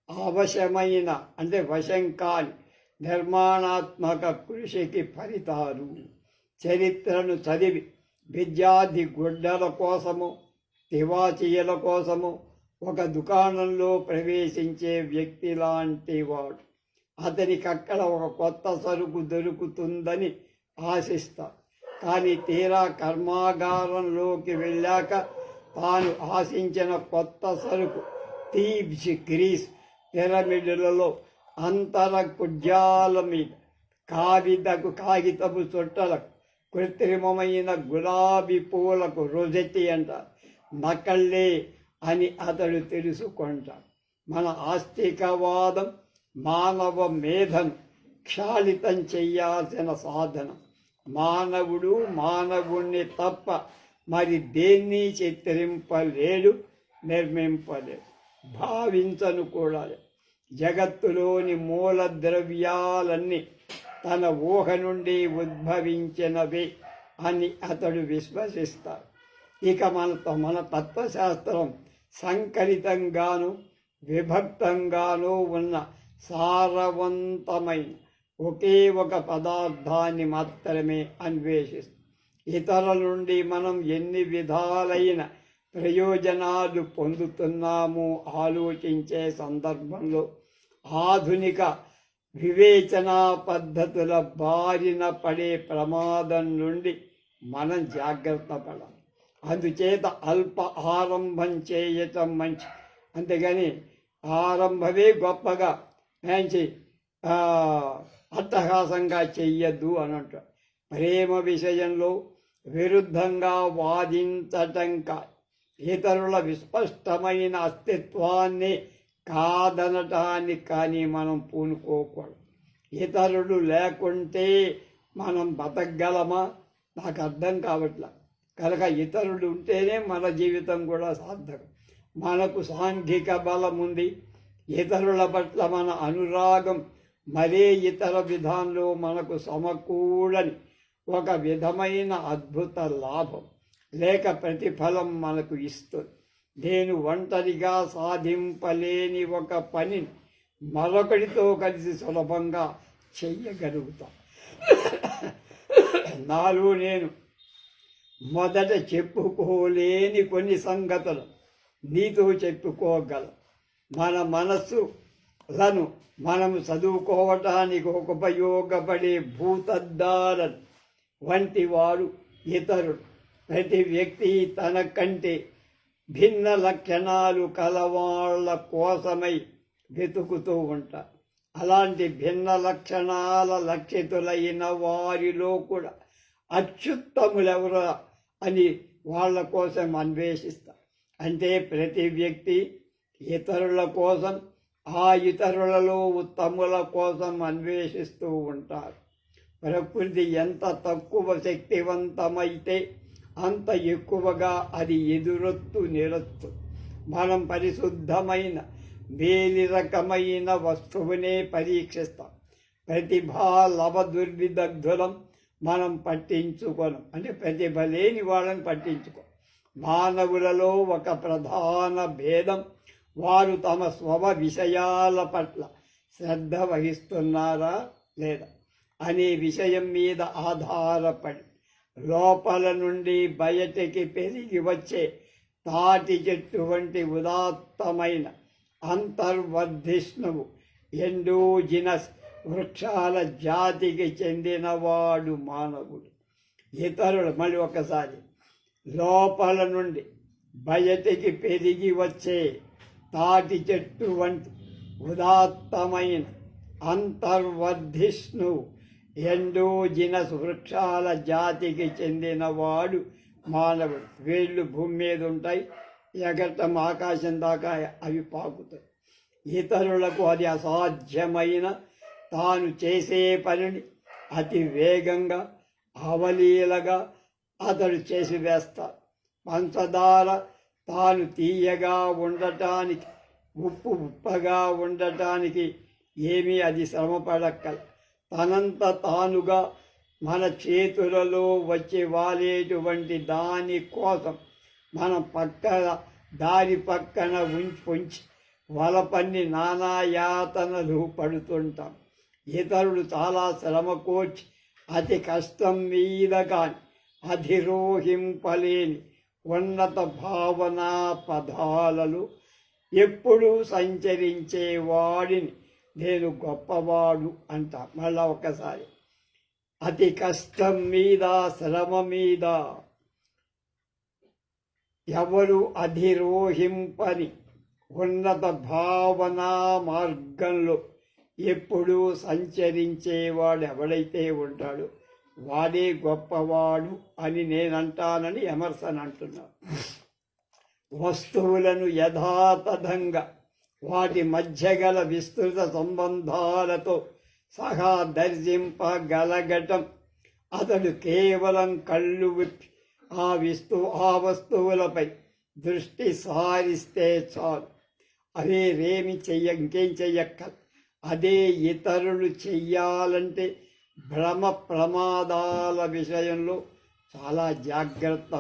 అవశమైన అంటే వశం కాని నిర్మాణాత్మక కృషికి ఫలితాలు. చరిత్రను చదివి విద్యార్థి గుడ్డల కోసము, తివాచీల కోసము ఒక దుకాణంలో ప్రవేశించే వ్యక్తి లాంటి వాడు. అతనికి అక్కడ ఒక కొత్త సరుకు దొరుకుతుందని ఆశిస్తాడు. కానీ తీరా కర్మాగారంలోకి వెళ్ళాక తాను ఆశించిన కొత్త సరుకు థీబ్స్, గ్రీస్ పిరమిడ్లలో అంతర కుడ్యాల మీద కాగితపు చుట్టలకు, కృత్రిమమైన గులాబీ పూలకు రోజెట్టి అంట నకళ్ళే అని అతడు తెలుసుకుంటాడు. మన ఆస్తికవాదం మానవ మేధను క్షాళితం చెయ్యాల్సిన సాధనం. మానవుడు మానవుణ్ణి తప్ప మరి దేన్ని చిత్రింపలేడు, నిర్మింపలేడు, భావించను కూడా. జగత్తులోని మూల ద్రవ్యాలన్నీ తన ఊహ నుండి ఉద్భవించినవి అని అతడు విశ్వసిస్తాడు. ఇక మన తత్వశాస్త్రం సంకలితంగాను విభక్తంగాను ఉన్న సారవంతమైన ఒకే ఒక పదార్థాన్ని మాత్రమే అన్వేషిస్తుంది. ఇతరుల నుండి మనం ఎన్ని విధాలైన ప్రయోజనాలు పొందుతున్నామో ఆలోచించే సందర్భంలో ఆధునిక వివేచనా పద్ధతుల బారిన పడే ప్రమాదం నుండి మనం జాగ్రత్త పడాలి. అందుచేత అల్ప ఆరంభం చేయటం మంచి. అంతేగాని ఆరంభమే గొప్పగా మంచి అట్టహాసంగా చెయ్యొద్దు అని అంటారు. ప్రేమ విషయంలో విరుద్ధంగా వాదించటం కాదు, ఇతరుల విస్పష్టమైన అస్తిత్వాన్ని కాదనటానికి కానీ మనం పూనుకోకూడదు. ఇతరులు లేకుంటే మనం బతకగలమా? నాకు అర్థం కావట్లా. కనుక ఇతరులు ఉంటేనే మన జీవితం కూడా సార్థకం. మనకు సాంఘిక బలం ఉంది. ఇతరుల పట్ల మన అనురాగం మరే ఇతర విధానంలో మనకు సమకూడని ఒక విధమైన అద్భుత లాభం లేక ప్రతిఫలం మనకు ఇస్తుంది. నేను ఒంటరిగా సాధింపలేని ఒక పనిని మరొకడితో కలిసి సులభంగా చెయ్యగలుగుతా. నాలో నేను మొదట చెప్పుకోలేని కొన్ని సంగతులు నీతో చెప్పుకోగలం. మన మనస్సులను మనం చదువుకోవటానికి ఉపయోగపడే భూతద్దాలను వంటి వారు ఇతరులు. ప్రతి వ్యక్తి తన కంటే భిన్న లక్షణాలు కలవాళ్ల కోసమై వెతుకుతూ ఉంటారు. అలాంటి భిన్న లక్షణాల లక్షితులైన వారిలో కూడా అత్యుత్తములెవరా అని వాళ్ళ కోసం అన్వేషిస్తా. అంటే ప్రతి వ్యక్తి ఇతరుల కోసం, ఆ ఇతరులలో ఉత్తముల కోసం అన్వేషిస్తూ ఉంటారు. ప్రకృతి ఎంత తక్కువ శక్తివంతమైతే అంత ఎక్కువగా అది ఎదురొత్తు నిలొత్తు. మనం పరిశుద్ధమైన వేలి రకమైన వస్తువునే పరీక్షిస్తాం. ప్రతిభా లవ దుర్విదగ్ధులం మనం పట్టించుకోను, అంటే ప్రతిభ లేని వాళ్ళని పట్టించుకో. మానవులలో ఒక ప్రధాన భేదం, వారు తమ స్వభ విషయాల పట్ల శ్రద్ధ వహిస్తున్నారా లేదా అనే విషయం మీద ఆధారపడి లోపల నుండి బయటికి పెరిగి వచ్చే తాటి చెట్టు వంటి ఉదాత్తమైన అంతర్వర్ధిష్ణువు ఎండోజినస్ వృక్షాల జాతికి చెందినవాడు మానవుడు. ఇతరులు మళ్ళీ ఒకసారి లోపల నుండి బయటికి పెరిగి వచ్చే తాటి చెట్టు వంటి ఉదాత్తమైన అంతర్వర్ధిష్ణువు ఎండోజినస్ వృక్షాల జాతికి చెందినవాడు మానవుడు. వేళ్ళు భూమి మీద ఉంటాయి, ఎగటం ఆకాశం దాకా అవి పాకుతాయి. ఇతరులకు అది అసాధ్యమైన తాను చేసే పనిని అతి వేగంగా అవలీలగా అతడు చేసి వేస్తాడు. పంచదార తాను తీయగా ఉండటానికి, ఉప్పు ఉప్పగా ఉండటానికి ఏమీ అది శ్రమపడక్కల. తనంత తానుగా మన చేతులలో వచ్చి వాలేటువంటి దాని కోసం మనం దారి పక్కన ఉంచి వలపన్ని నానా యాతనలు పడుతుంటాం. ఇతరులు చాలా శ్రమ కోర్చి అతి కష్టం మీద కాని అధిరోహింపలేని ఉన్నత భావనా పదాలలో ఎప్పుడూ సంచరించే వాడిని నేను గొప్పవాడు అంట. మళ్ళా ఒక్కసారి, అతి కష్టం మీద శ్రమ మీద ఎవరు అధిరోహింపని ఉన్నత భావనా మార్గంలో ఎప్పుడూ సంచరించేవాడు ఎవడైతే ఉంటాడో వాడే గొప్పవాడు అని నేనంటానని ఎమర్సన్ అంటున్నాను. వస్తువులను యథాతథంగా వాటి మధ్య గల విస్తృత సంబంధాలతో సహా దర్శింపగలగటం అతడు కేవలం కళ్ళు విప్పి ఆ వస్తువులపై దృష్టి సారిస్తే చాలు. ఇంకేం చెయ్యక్కల. అదే ఇతరులు చెయ్యాలంటే భ్రమ ప్రమాదాల విషయంలో చాలా జాగ్రత్త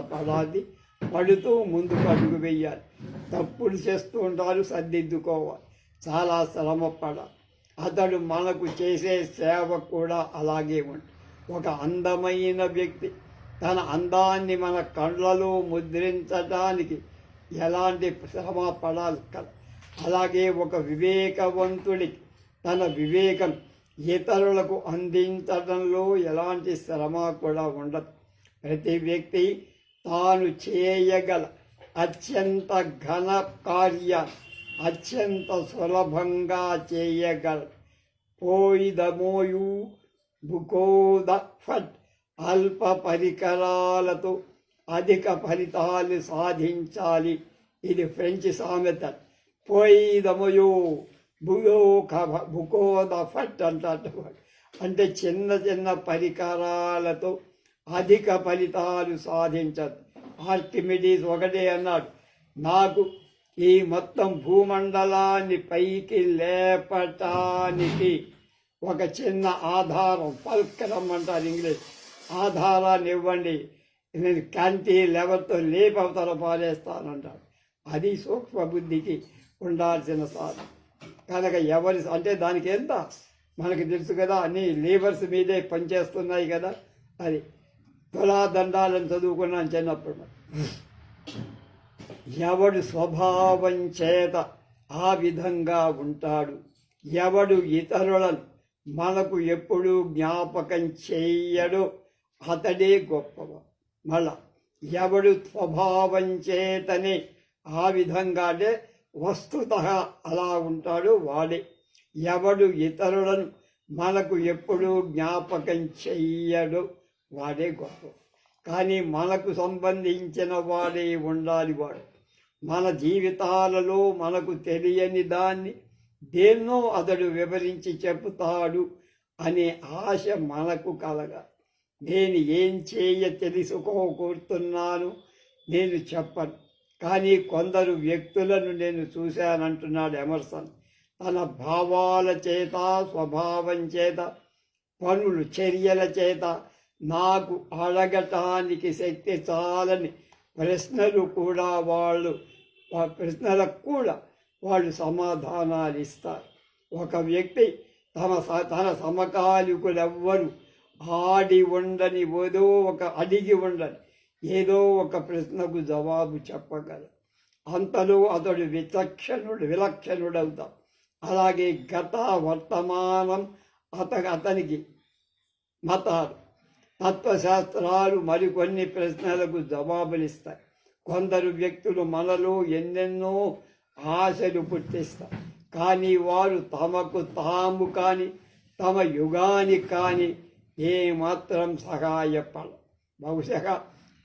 పడుతూ ముందుకు అడుగు వేయాలి. తప్పులు చేస్తూ ఉంటారు, సర్దిద్దుకోవాలి, చాలా శ్రమ పడాలి. అతడు మనకు చేసే సేవ కూడా అలాగే ఉంటుంది. ఒక అందమైన వ్యక్తి తన అందాన్ని మన కళ్ళలో ముద్రించడానికి ఎలాంటి శ్రమ పడాలి కదా, అలాగే ఒక వివేకవంతుడికి తన వివేకం ఇతరులకు అందించడంలో ఎలాంటి శ్రమ కూడా ఉండదు. ప్రతి వ్యక్తి తాను చేయగల అత్యంత ఘన కార్యాన్ని అత్యంత సులభంగా చేయగల. పోయిదమోయు బుకోద ఫట్ అల్ప పరికరాలతో అధిక ఫలితాలు సాధించాలి. ఇది ఫ్రెంచ్ సామెత. పోయిదమయో బుకోద ఫట్ అంటారు. అంటే చిన్న చిన్న పరికరాలతో అధిక ఫలితాలు సాధించదు. ఆర్కిమిడీస్ ఒకటే అన్నాడు, నాకు ఈ మొత్తం భూమండలాన్ని పైకి లేపటానికి ఒక చిన్న ఆధారం, పల్కరం అంటారు ఇంగ్లీష్, ఆధారాన్ని ఇవ్వండి, నేను క్యాంటీ లెవెల్తో లేపవతల పారేస్తానంటాడు. అది సూక్ష్మ బుద్ధికి ఉండాల్సిన సాధన. కనుక అంటే దానికి ఎంత మనకు తెలుసు కదా, అన్ని లేబర్స్ మీదే పనిచేస్తున్నాయి కదా. అది తులాదండాలను చదువుకున్నాను చిన్నప్పుడు. ఎవడు స్వభావం చేత ఆ విధంగా ఉంటాడు, ఎవడు ఇతరులను మనకు ఎప్పుడూ జ్ఞాపకం చెయ్యడు అతడే గొప్పవాడు. మళ్ళా ఎవడు స్వభావం చేతనే ఆ విధంగా అంటే వస్తుత అలా ఉంటాడు వాడే. ఎవడు ఇతరులను మనకు ఎప్పుడూ జ్ఞాపకం చెయ్యడు వాడే గొప్ప. కానీ మనకు సంబంధించిన వాడే ఉండాలి. వాడు మన జీవితాలలో మనకు తెలియని దాన్ని దేన్నో అతడు వివరించి చెబుతాడు అనే ఆశ మనకు కలగాలి. నేను ఏం తెలుసుకోకూరుతున్నాను నేను చెప్పను, కానీ కొందరు వ్యక్తులను నేను చూశానంటున్నాడు ఎమర్సన్. తన భావాల చేత, స్వభావం చేత, పనులు చర్యల చేత నాకు అడగటానికి శక్తి చాలని ప్రశ్నలకు కూడా వాళ్ళు సమాధానాలు ఇస్తారు. ఒక వ్యక్తి తన సమకాలికులెవ్వరు అడిగి ఉండని ఏదో ఒక ప్రశ్నకు జవాబు చెప్పగలరు. అంతలో అతడు విలక్షణుడవుతాడు. అలాగే గత వర్తమానం అతనికి మతాలు, తత్వశాస్త్రాలు మరికొన్ని ప్రశ్నలకు జవాబులిస్తాయి. కొందరు వ్యక్తులు మనలో ఎన్నెన్నో ఆశలు పుట్టిస్తారు, కానీ వారు తమకు తాము కానీ తమ యుగానికి కానీ ఏమాత్రం సహాయపడ. బహుశా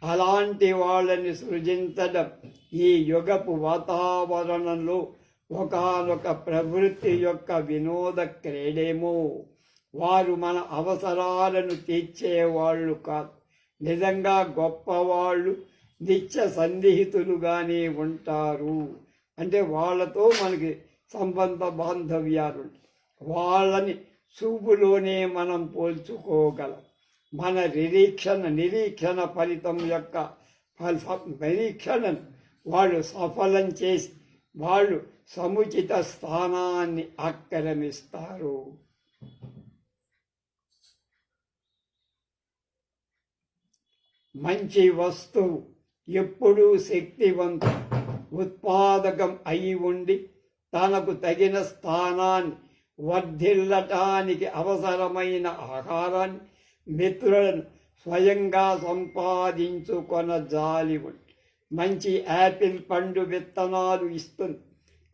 అలాంటి వాళ్ళని సృజించడం ఈ యుగపు వాతావరణంలో ఒకానొక ప్రవృత్తి యొక్క వినోద క్రీడేమో. వారు మన అవసరాలను తీర్చేవాళ్ళు కాదు. నిజంగా గొప్పవాళ్ళు నిత్య సన్నిహితులుగానే ఉంటారు. అంటే వాళ్ళతో మనకి సంబంధ బాంధవ్యాలు, వాళ్ళని చూపులోనే మనం పోల్చుకోగలం. మన నిరీక్షణ ఫలితం యొక్క నిరీక్షణను వాళ్ళు సఫలం చేసి వాళ్ళు సముచిత స్థానాన్ని ఆక్రమిస్తారు. మంచి వస్తువు ఎప్పుడూ శక్తివంతం, ఉత్పాదకం అయి ఉండి తనకు తగిన స్థానాన్ని వర్ధిల్లటానికి అవసరమైన ఆహారాన్ని, మిత్రులను స్వయంగా సంపాదించుకొనజాలి ఉంది. మంచి యాపిల్ పండు విత్తనాలు ఇస్తుంది,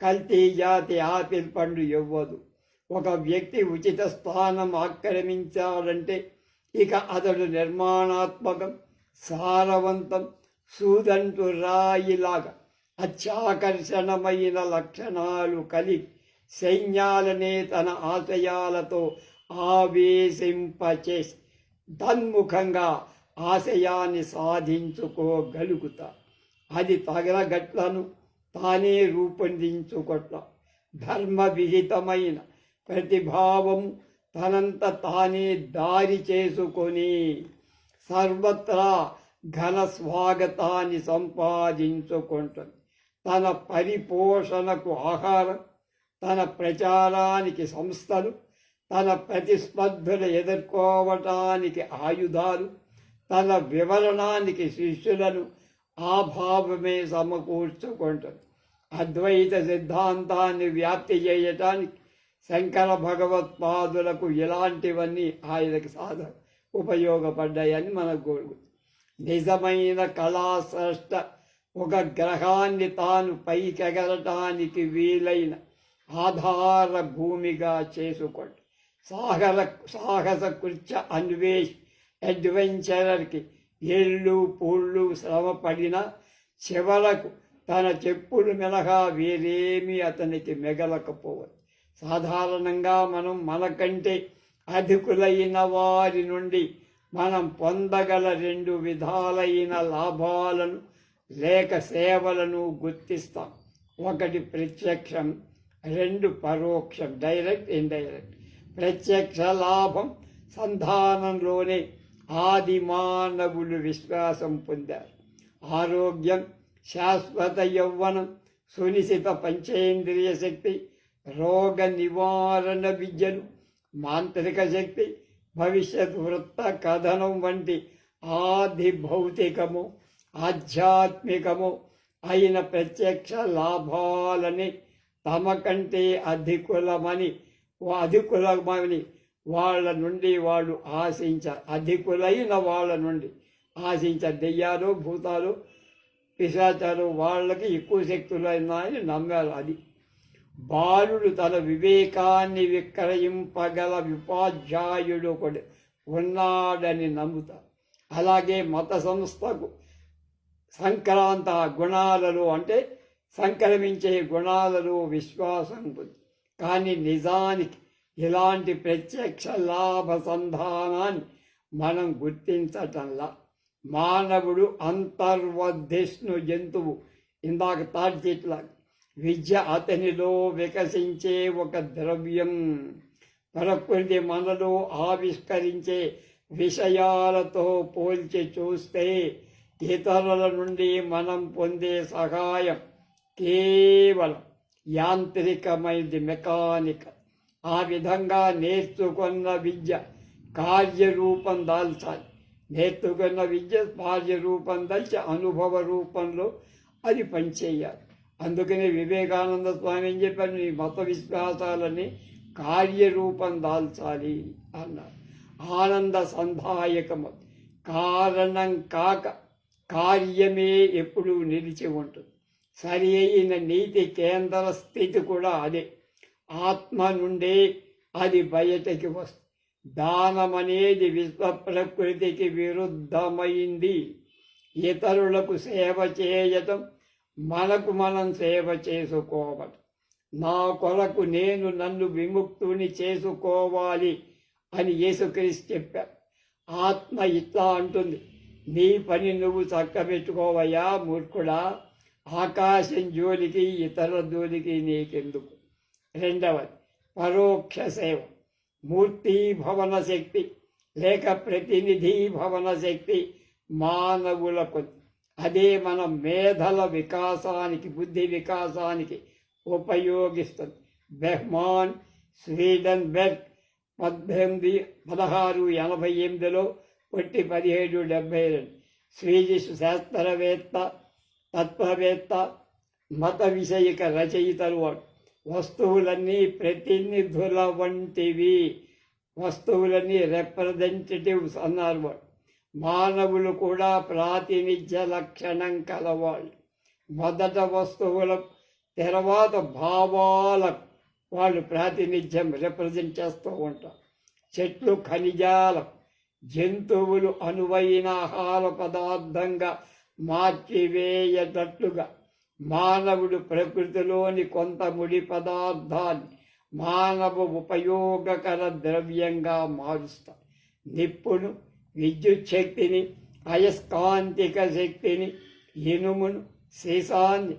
కల్తీ జాతి యాపిల్ పండు ఇవ్వదు. ఒక వ్యక్తి ఉచిత స్థానం ఆక్రమించాలంటే ఇక అతడు నిర్మాణాత్మకం, సారవంతం, సూదంటు రాయిలాగా అత్యాకర్షణమైన లక్షణాలు కలిగి సైన్యాలనే తన ఆశయాలతో ఆవేశింపచేసి తన్ముఖంగా ఆశయాన్ని సాధించుకోగలుగుతా. అది తగలగట్లను తానే రూపొందించుకొట్ల. ధర్మ విహితమైన ప్రతిభావం తనంత తానే దారి చేసుకొని సర్వత్రా ఘన స్వాగతాన్ని సంపాదించుకుంటుంది. తన పరిపోషణకు ఆహారం, తన ప్రచారానికి సంస్థలు, తన ప్రతిస్పర్ధలు ఎదుర్కోవటానికి ఆయుధాలు, తన వివరణానికి శిష్యులను ఆ భావమే సమకూర్చుకుంటుంది. అద్వైత సిద్ధాంతాన్ని వ్యాప్తి చేయటానికి శంకర భగవత్పాదులకు ఇలాంటివన్నీ ఆయనకి ఉపయోగపడ్డాయని మనకు కోరుకుంది. నిజమైన కళాస్రష్ట ఒక గ్రహాన్ని తాను పైకెగరటానికి వీలైన ఆధార భూమిగా చేసుకోండి. సాహస కృత్య అడ్వెంచరర్కి ఏళ్ళు పూళ్ళు శ్రమ పడినా చివరకు తన చెప్పులు మినహా వేరేమీ అతనికి మిగలకపోవచ్చు. సాధారణంగా మనం మనకంటే అధికులైన వారి నుండి మనం పొందగల రెండు విధాలైన లాభాలను లేక సేవలను గుర్తిస్తాం. ఒకటి ప్రత్యక్షం, రెండు పరోక్షం, డైరెక్ట్ ఇండైరెక్ట్. ప్రత్యక్ష లాభం సంధానంలోనే ఆది మానవులు విశ్వాసం పొందారు. ఆరోగ్యం, శాశ్వత యౌవనం, సునిశిత పంచేంద్రియ శక్తి, రోగ నివారణ విద్యలు, మాంత్రిక శక్తి, భవిష్యత్ వృత్త కథనం వంటి ఆది భౌతికము ఆధ్యాత్మికము అయిన ప్రత్యక్ష లాభాలని తమ కంటే అధికులమని వాళ్ళ నుండి వాళ్ళు అధికులైన వాళ్ళ నుండి దెయ్యాలు, భూతాలు, పిశాచాలు వాళ్ళకి ఎక్కువ శక్తులు ఉన్నాయని నమ్మారు. అది బాలుడు తన వివేకాన్ని విక్రయింపగల విపాధ్యాయుడు ఒకడు ఉన్నాడని నమ్ముతారు. అలాగే మత సంస్థకు సంక్రాంత గుణాలలో అంటే సంక్రమించే గుణాలలో విశ్వాసం ఉంది. కానీ నిజానికి ఇలాంటి ప్రత్యక్ష లాభ సంధానాన్ని మనం గుర్తించటంలా. మానవుడు అంతర్వర్ధిష్ణు జంతువు. ఇందాక తాడ్చిట్ల విద్య అతనిలో వికసించే ఒక ద్రవ్యం. ప్రకృతి మనలో ఆవిష్కరించే విషయాలతో పోల్చి చూస్తే ఇతరుల నుండి మనం పొందే సహాయం కేవలం యాంత్రికమైనది, మెకానికల్. ఆ విధంగా నేర్చుకున్న విద్య కార్యరూపం దాల్చాలి. నేర్చుకున్న విద్య కార్యరూపం దాల్చి అనుభవ రూపంలో అది పనిచేయాలి. అందుకనే వివేకానంద స్వామి ఏం చెప్పారు, నీ మత విశ్వాసాలని కార్యరూపం దాల్చాలి అన్నారు. ఆనంద సంధాయకము. కారణం కాక కార్యమే ఎప్పుడూ నిలిచి ఉంటుంది. సరి అయిన నీతి కేంద్ర స్థితి కూడా అదే. ఆత్మ నుండే అది బయటకి వస్తుంది. దానం అనేది విశ్వ ప్రకృతికి విరుద్ధమైంది. ఇతరులకు సేవ చేయటం, మనకు మనం సేవ చేసుకోవడం. నా కొరకు నేను నన్ను విముక్తుని చేసుకోవాలి అని యేసుక్రీస్తు చెప్పారు. ఆత్మ ఇట్లా అంటుంది, నీ పని నువ్వు చక్కబెట్టుకోవయ్యా మూర్ఖుడా, ఆకాశం జోలికి ఇతర జోలికి నీకెందుకు. రెండవది పరోక్ష సేవ. మూర్తి భవన శక్తి లేక ప్రతినిధి భవన శక్తి మానవులకు. అదే మన మేధల వికాసానికి, బుద్ధి వికాసానికి ఉపయోగిస్తుంది. బెహ్మాన్ స్వీడన్బెర్గ్ 1688లో పుట్టి 1772 స్వీడిష్ శాస్త్రవేత్త, తత్వవేత్త, మత విషయక రచయితలు. వస్తువులన్నీ ప్రతినిధుల వంటివి, వస్తువులన్నీ రిప్రజెంటేటివ్స్ అన్నారు వాడు. మానవులు కూడా ప్రాతినిధ్య లక్షణం కలవాళ్ళు. మొదట వస్తువుల తర్వాత భావాలకు వాళ్ళు ప్రాతినిధ్యం రిప్రజెంట్ చేస్తూ ఉంటారు. చెట్లు ఖనిజాలు, జంతువులు అనువైన ఆహార పదార్థంగా మార్చివేయటట్లుగా మానవుడు ప్రకృతిలోని కొంత ముడి పదార్థాన్ని మానవ ఉపయోగకర ద్రవ్యంగా మారుస్తాడు. నిప్పును, విద్యుత్ శక్తిని, అయస్కాంతిక శక్తిని, ఇనుమును, సీసాన్ని,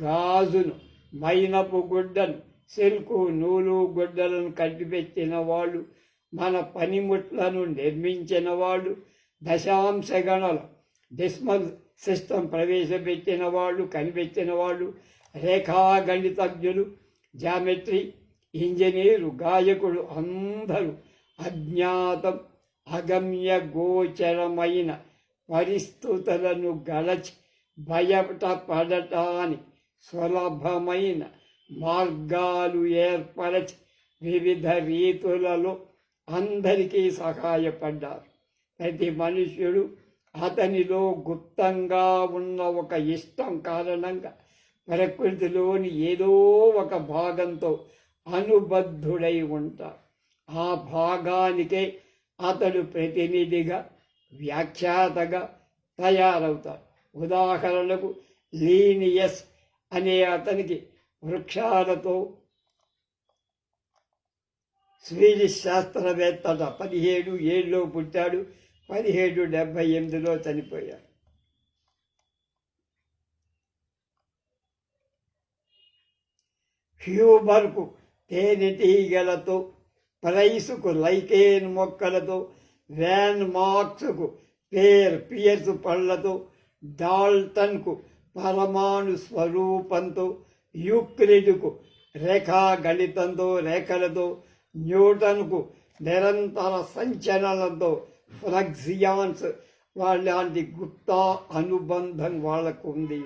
గాజును, మైనపు గుడ్డను, సిల్కు, నూలు గుడ్డలను కట్టిపెట్టిన వాళ్ళు, మన పనిముట్లను నిర్మించిన వాళ్ళు, దశాంశ గణల డెసిమల్ సిస్టమ్ ప్రవేశపెట్టిన వాళ్ళు, కనిపెట్టిన వాళ్ళు, రేఖాగణితజ్ఞులు, జామెట్రీ, ఇంజనీరు, గాయకుడు అందరూ అజ్ఞాతం, అగమ్య గోచరమైన పరిస్థితులను గడచి బయటపడటానికి సులభమైన మార్గాలు ఏర్పరచి వివిధ రీతులలో అందరికీ సహాయపడ్డారు. ప్రతి మనుష్యుడు అతనిలో గుప్తంగా ఉన్న ఒక ఇష్టం కారణంగా ప్రకృతిలోని ఏదో ఒక భాగంతో అనుబద్ధుడై ఉంటాడు. ఆ భాగానికే అతడు ప్రతినిధిగా, వ్యాఖ్యాతగా తయారవుతాడు. ఉదాహరణకు లీనియస్ అనే అతనికి వృక్షాలతో స్వీడిష్ శాస్త్రవేత్త 17 ఏళ్ళలో పుట్టాడు, 1778లో చనిపోయాడు. హ్యూబర్కు తేనెటీగలతో, ప్రైసుకు లైకేన్ మొక్కలతో, వ్యాన్ మార్క్స్కు పియర్స్ పళ్లతో, డాల్టన్కు పరమాణు స్వరూపంతో, యూక్లిడ్కు రేఖాగణితంతో, రేఖలతో, న్యూటన్కు నిరంతర సంచలనంతో, ఫ్లక్సియాన్స్ వాళ్ళంటి గుప్త అనుబంధం వాళ్ళకు ఉంది.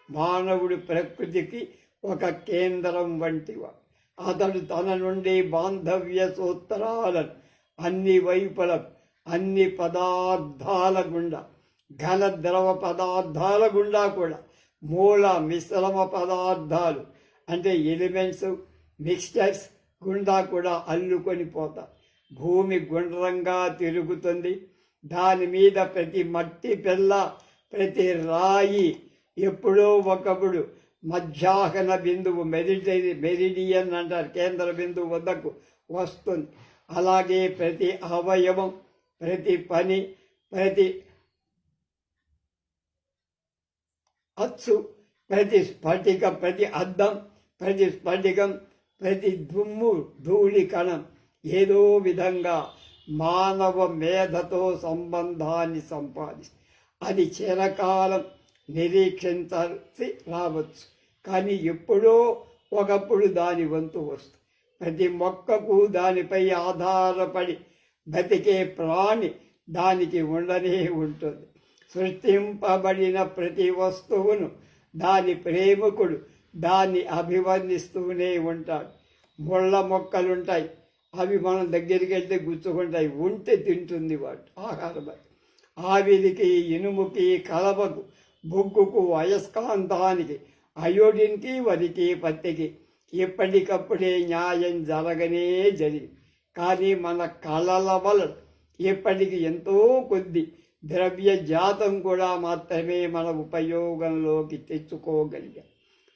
మానవుడు ప్రకృతికి ఒక కేంద్రం వంటివా. అతడు తన నుండి బాంధవ్య సూత్రాలను అన్ని వైపులకు, అన్ని పదార్థాల గుండా, ఘన ద్రవ పదార్థాల గుండా కూడా, మూల మిశ్రమ పదార్థాలు అంటే ఎలిమెంట్స్, మిక్స్చర్స్ గుండా కూడా అల్లుకొని పోతారు. భూమి గుండ్రంగా తిరుగుతుంది, దాని మీద ప్రతి మట్టి పిల్ల, ప్రతి రాయి ఎప్పుడో ఒకప్పుడు మధ్యాహ్న బిందువు మెరిడియన్ అంటారు, కేంద్ర బిందువు వద్దకు వస్తుంది. అలాగే ప్రతి అవయవం, ప్రతి పని, ప్రతి అచ్చు, ప్రతి స్ఫటికం, ప్రతి అద్దం, ప్రతి స్ఫటికం, ప్రతి దుమ్ము ధూళి కణం ఏదో విధంగా మానవ మేధతో సంబంధాన్ని సంపాదిస్తుంది. అది చిరకాలం నిరీక్షించాల్సి రావచ్చు, కానీ ఎప్పుడో ఒకప్పుడు దాని వంతు వస్తుంది. ప్రతి మొక్కకు దానిపై ఆధారపడి బతికే ప్రాణి దానికి ఉండనే ఉంటుంది. సృష్టింపబడిన ప్రతి వస్తువును దాని ప్రేమికుడు దాన్ని అభివర్ణిస్తూనే ఉంటాడు. ముళ్ళ మొక్కలుంటాయి, అవి మనం దగ్గరికి వెళ్తే గుచ్చుకుంటాయి, ఉంటే తింటుంది వాటి ఆహారం. ఆవిరికి, ఇనుముకి, కలపకు, బొగ్గుకు, అయస్కాంతానికి, అయోడిన్కి, వరికి, పత్తికి ఎప్పటికప్పుడే న్యాయం జరగనే జరిగింది. కానీ మన కళల వలన ఎప్పటికి ఎంతో కొద్ది ద్రవ్య జాతం కూడా మాత్రమే మన ఉపయోగంలోకి తెచ్చుకోగలిగాం.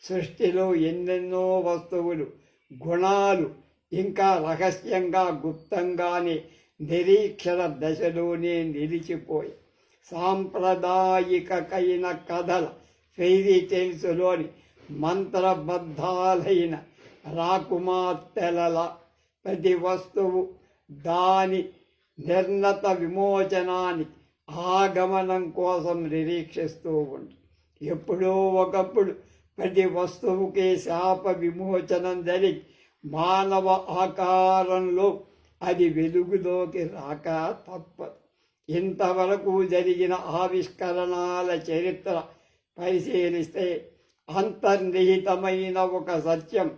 సృష్టిలో ఎన్నెన్నో వస్తువులు, గుణాలు ఇంకా రహస్యంగా గుప్తంగానే నిరీక్షణ దశలోనే నిలిచిపోయి సాంప్రదాయికమైన కథల, ఫెయిరీ టేల్స్లోని మంత్రబద్ధాలైన రాకుమార్తెల ప్రతి వస్తువు దాని నిర్ణత విమోచనానికి ఆగమనం కోసం నిరీక్షిస్తూ ఉంటుంది. ఎప్పుడో ఒకప్పుడు ప్రతి వస్తువుకి శాప విమోచనం జరిగి మానవ ఆకారంలో అది వెలుగులోకి రాక తప్పదు. ఇంతవరకు జరిగిన ఆవిష్కరణల చరిత్ర పరిశీలిస్తే అంతర్నిహితమైన ఒక సత్యం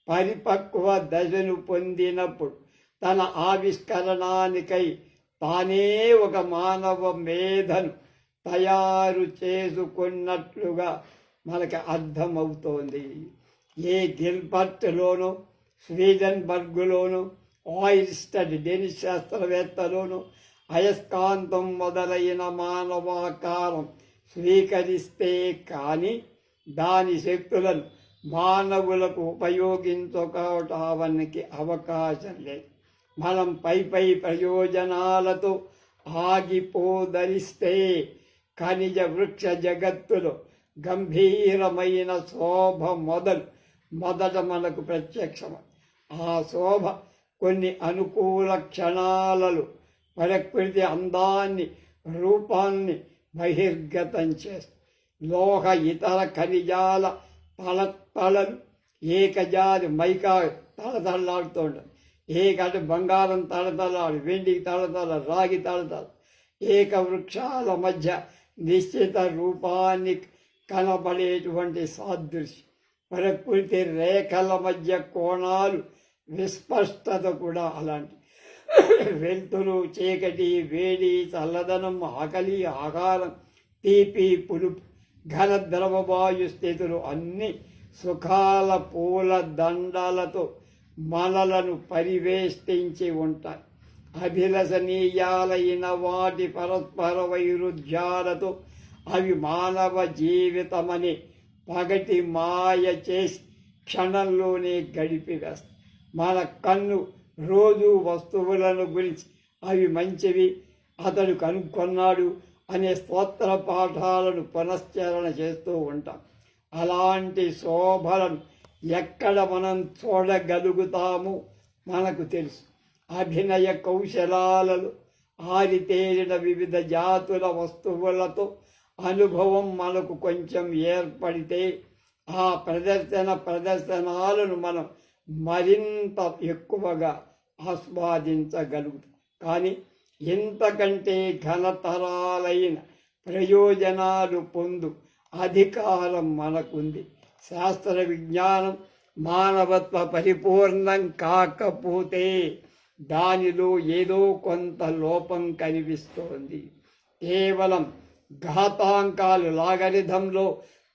పరిపక్వ దశను పొందినప్పుడు తన ఆవిష్కరణానికై తానే ఒక మానవ మేధను తయారు చేసుకున్నట్లుగా మనకు అర్థమవుతోంది. ఏ గిల్బర్ట్లోనూ, స్వీడన్బర్గ్లోనూ, ఆయిల్స్టడ్ డెనిష్ శాస్త్రవేత్తలోనూ అయస్కాంతం మొదలైన మానవాకారం స్వీకరిస్తే కానీ దాని శక్తులను మానవులకు ఉపయోగించుకోవటానికి అవకాశం లేదు. మనం పై ప్రయోజనాలతో ఆగిపోదలిస్తే ఖనిజ వృక్ష జగత్తులో గంభీరమైన శోభ మొదట మనకు ప్రత్యక్షమై ఆ శోభ కొన్ని అనుకూల క్షణాలలో ప్రకృతి అందాన్ని, రూపాన్ని బహిర్గతం చేస్తుంది. లోహ ఇతర ఖనిజాల తళతళలు ఏకజాతి మైకా తళతళలాడుతూ ఉంటుంది. ఏకంటే బంగారం తళతళాడు, వెండికి తళతళ, రాగి తళతళ. ఏక వృక్షాల మధ్య నిశ్చిత రూపాన్ని కనబడేటువంటి సాదృశ్యం, ప్రకృతి రేఖల మధ్య కోణాలు, విస్పష్టత కూడా అలాంటి. వెలుతురు, చీకటి, వేడి, చల్లదనం, ఆకలి, ఆహారం, తీపి, పులుపు, ఘన ద్రవవాయు స్థితులు అన్ని సుఖాల పూల దండాలతో మనలను పరివేష్టించి ఉంటాయి. అభిలషణీయాలైన వాటి పరస్పర వైరుధ్యాలతో అవి మానవ జీవితమని పగటి మాయ చేసి క్షణంలోనే గడిపివేస్తాయి. మన కన్ను రోజు వస్తువులను గురించి అవి మంచివి, అతడు కనుక్కున్నాడు అనే స్తోత్ర పాఠాలను పునశ్చరణ చేస్తూ ఉంటాం. అలాంటి శోభలను ఎక్కడ మనం చూడగలుగుతాము మనకు తెలుసు. అభినయ కౌశలాలలో ఆరితేరిన వివిధ జాతుల వస్తువులతో అనుభవం మనకు కొంచెం ఏర్పడితే ఆ ప్రదర్శనాలను మనం మరింత ఎక్కువగా ఆస్వాదించగలుగుతాం. కానీ ఇంతకంటే ఘనతరాలైన ప్రయోజనాలు పొందు అధికారం మనకుంది. శాస్త్ర విజ్ఞానం మానవత్వ పరిపూర్ణం కాకపోతే దానిలో ఏదో కొంత లోపం కనిపిస్తోంది. కేవలం ఘాతాంకాలు, లాగరిథంలో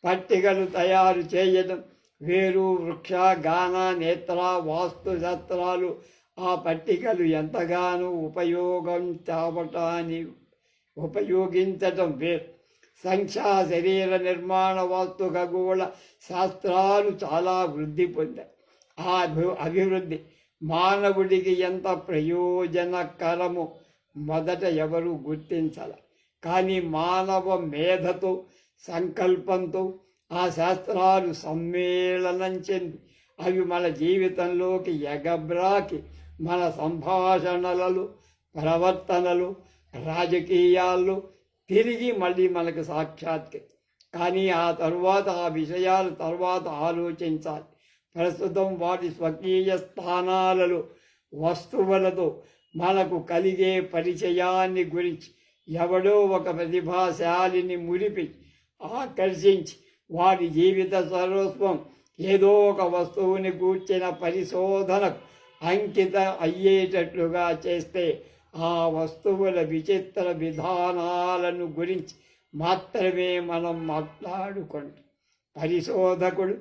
పట్టికలు తయారు చేయడం వేరు. వృక్ష, గాన, నేత్ర, వాస్తుశాస్త్రాలు ఆ పట్టికలు ఎంతగానో ఉపయోగం చావటానికి ఉపయోగించటం వేరు. సంఖ్యా శరీర నిర్మాణ వాస్తు ఖగోళ శాస్త్రాలు చాలా వృద్ధి పొందాయి. ఆ అభివృద్ధి మానవుడికి ఎంత ప్రయోజనకరమో మొదట ఎవరు గుర్తించాల. కానీ మానవ మేధతో సంకల్పంతో ఆ శాస్త్రాలు సమ్మేళనం చెంది అవి మన జీవితంలోకి ఎగబ్రాకి మన సంభాషణలలో, ప్రవర్తనలు, రాజకీయాల్లో తిరిగి మళ్ళీ మనకు సాక్షాత్కరి. కానీ ఆ విషయాలు తర్వాత ఆలోచించాలి. ప్రస్తుతం వాటి స్వకీయ స్థానాలలో వస్తువులతో మనకు కలిగే పరిచయాన్ని గురించి ఎవడో ఒక ప్రతిభాశాలిని మురిపి ఆకర్షించి వారి జీవిత సర్వస్వం ఏదో ఒక వస్తువుని కూర్చిన పరిశోధనకు అంకిత అయ్యేటట్లుగా చేస్తే ఆ వస్తువుల విచిత్ర విధానాలను గురించి మాత్రమే మనం మాట్లాడుకుంటాం. పరిశోధకుడు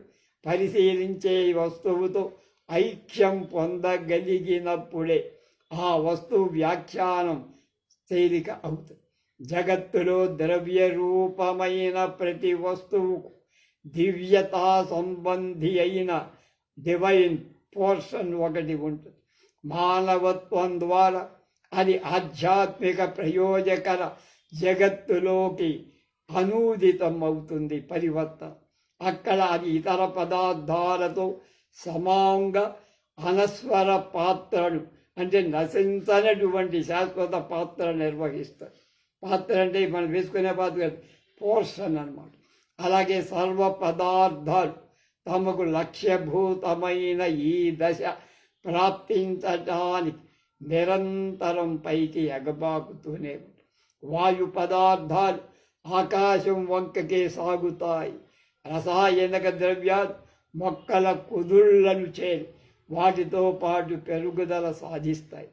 పరిశీలించే వస్తువుతో ఐక్యం పొందగలిగినప్పుడే ఆ వస్తువు వ్యాఖ్యానం తేలిక అవుతుంది. జగత్తులో ద్రవ్య రూపమైన ప్రతి వస్తువుకు దివ్యతా సంబంధి అయిన డివైన్ పోర్షన్ ఒకటి ఉంటుంది. మానవత్వం ద్వారా అది ఆధ్యాత్మిక ప్రయోజకర జగత్తులోకి అనూదితం అవుతుంది పరివర్తన. అక్కడ అది ఇతర పదార్థాలతో సమాంగ అనస్వర పాత్రలు అంటే నశించనటువంటి శాశ్వత పాత్ర నిర్వహిస్తారు. పాత్ర అంటే మనం వేసుకునే పాత్ర పోర్షన్ అన్నమాట. అలాగే సర్వ పదార్థాలు తమకు లక్ష్యభూతమైన ఈ దశ ప్రాప్తించటానికి నిరంతరం పైకి ఎగబాకుతూనే ఉంటాయి. వాయు పదార్థాలు ఆకాశం వంకకే సాగుతాయి. రసాయనిక ద్రవ్యాలు మొక్కల కుదుళ్లను చేరి వాటితో పాటు పెరుగుదల సాధిస్తాయి.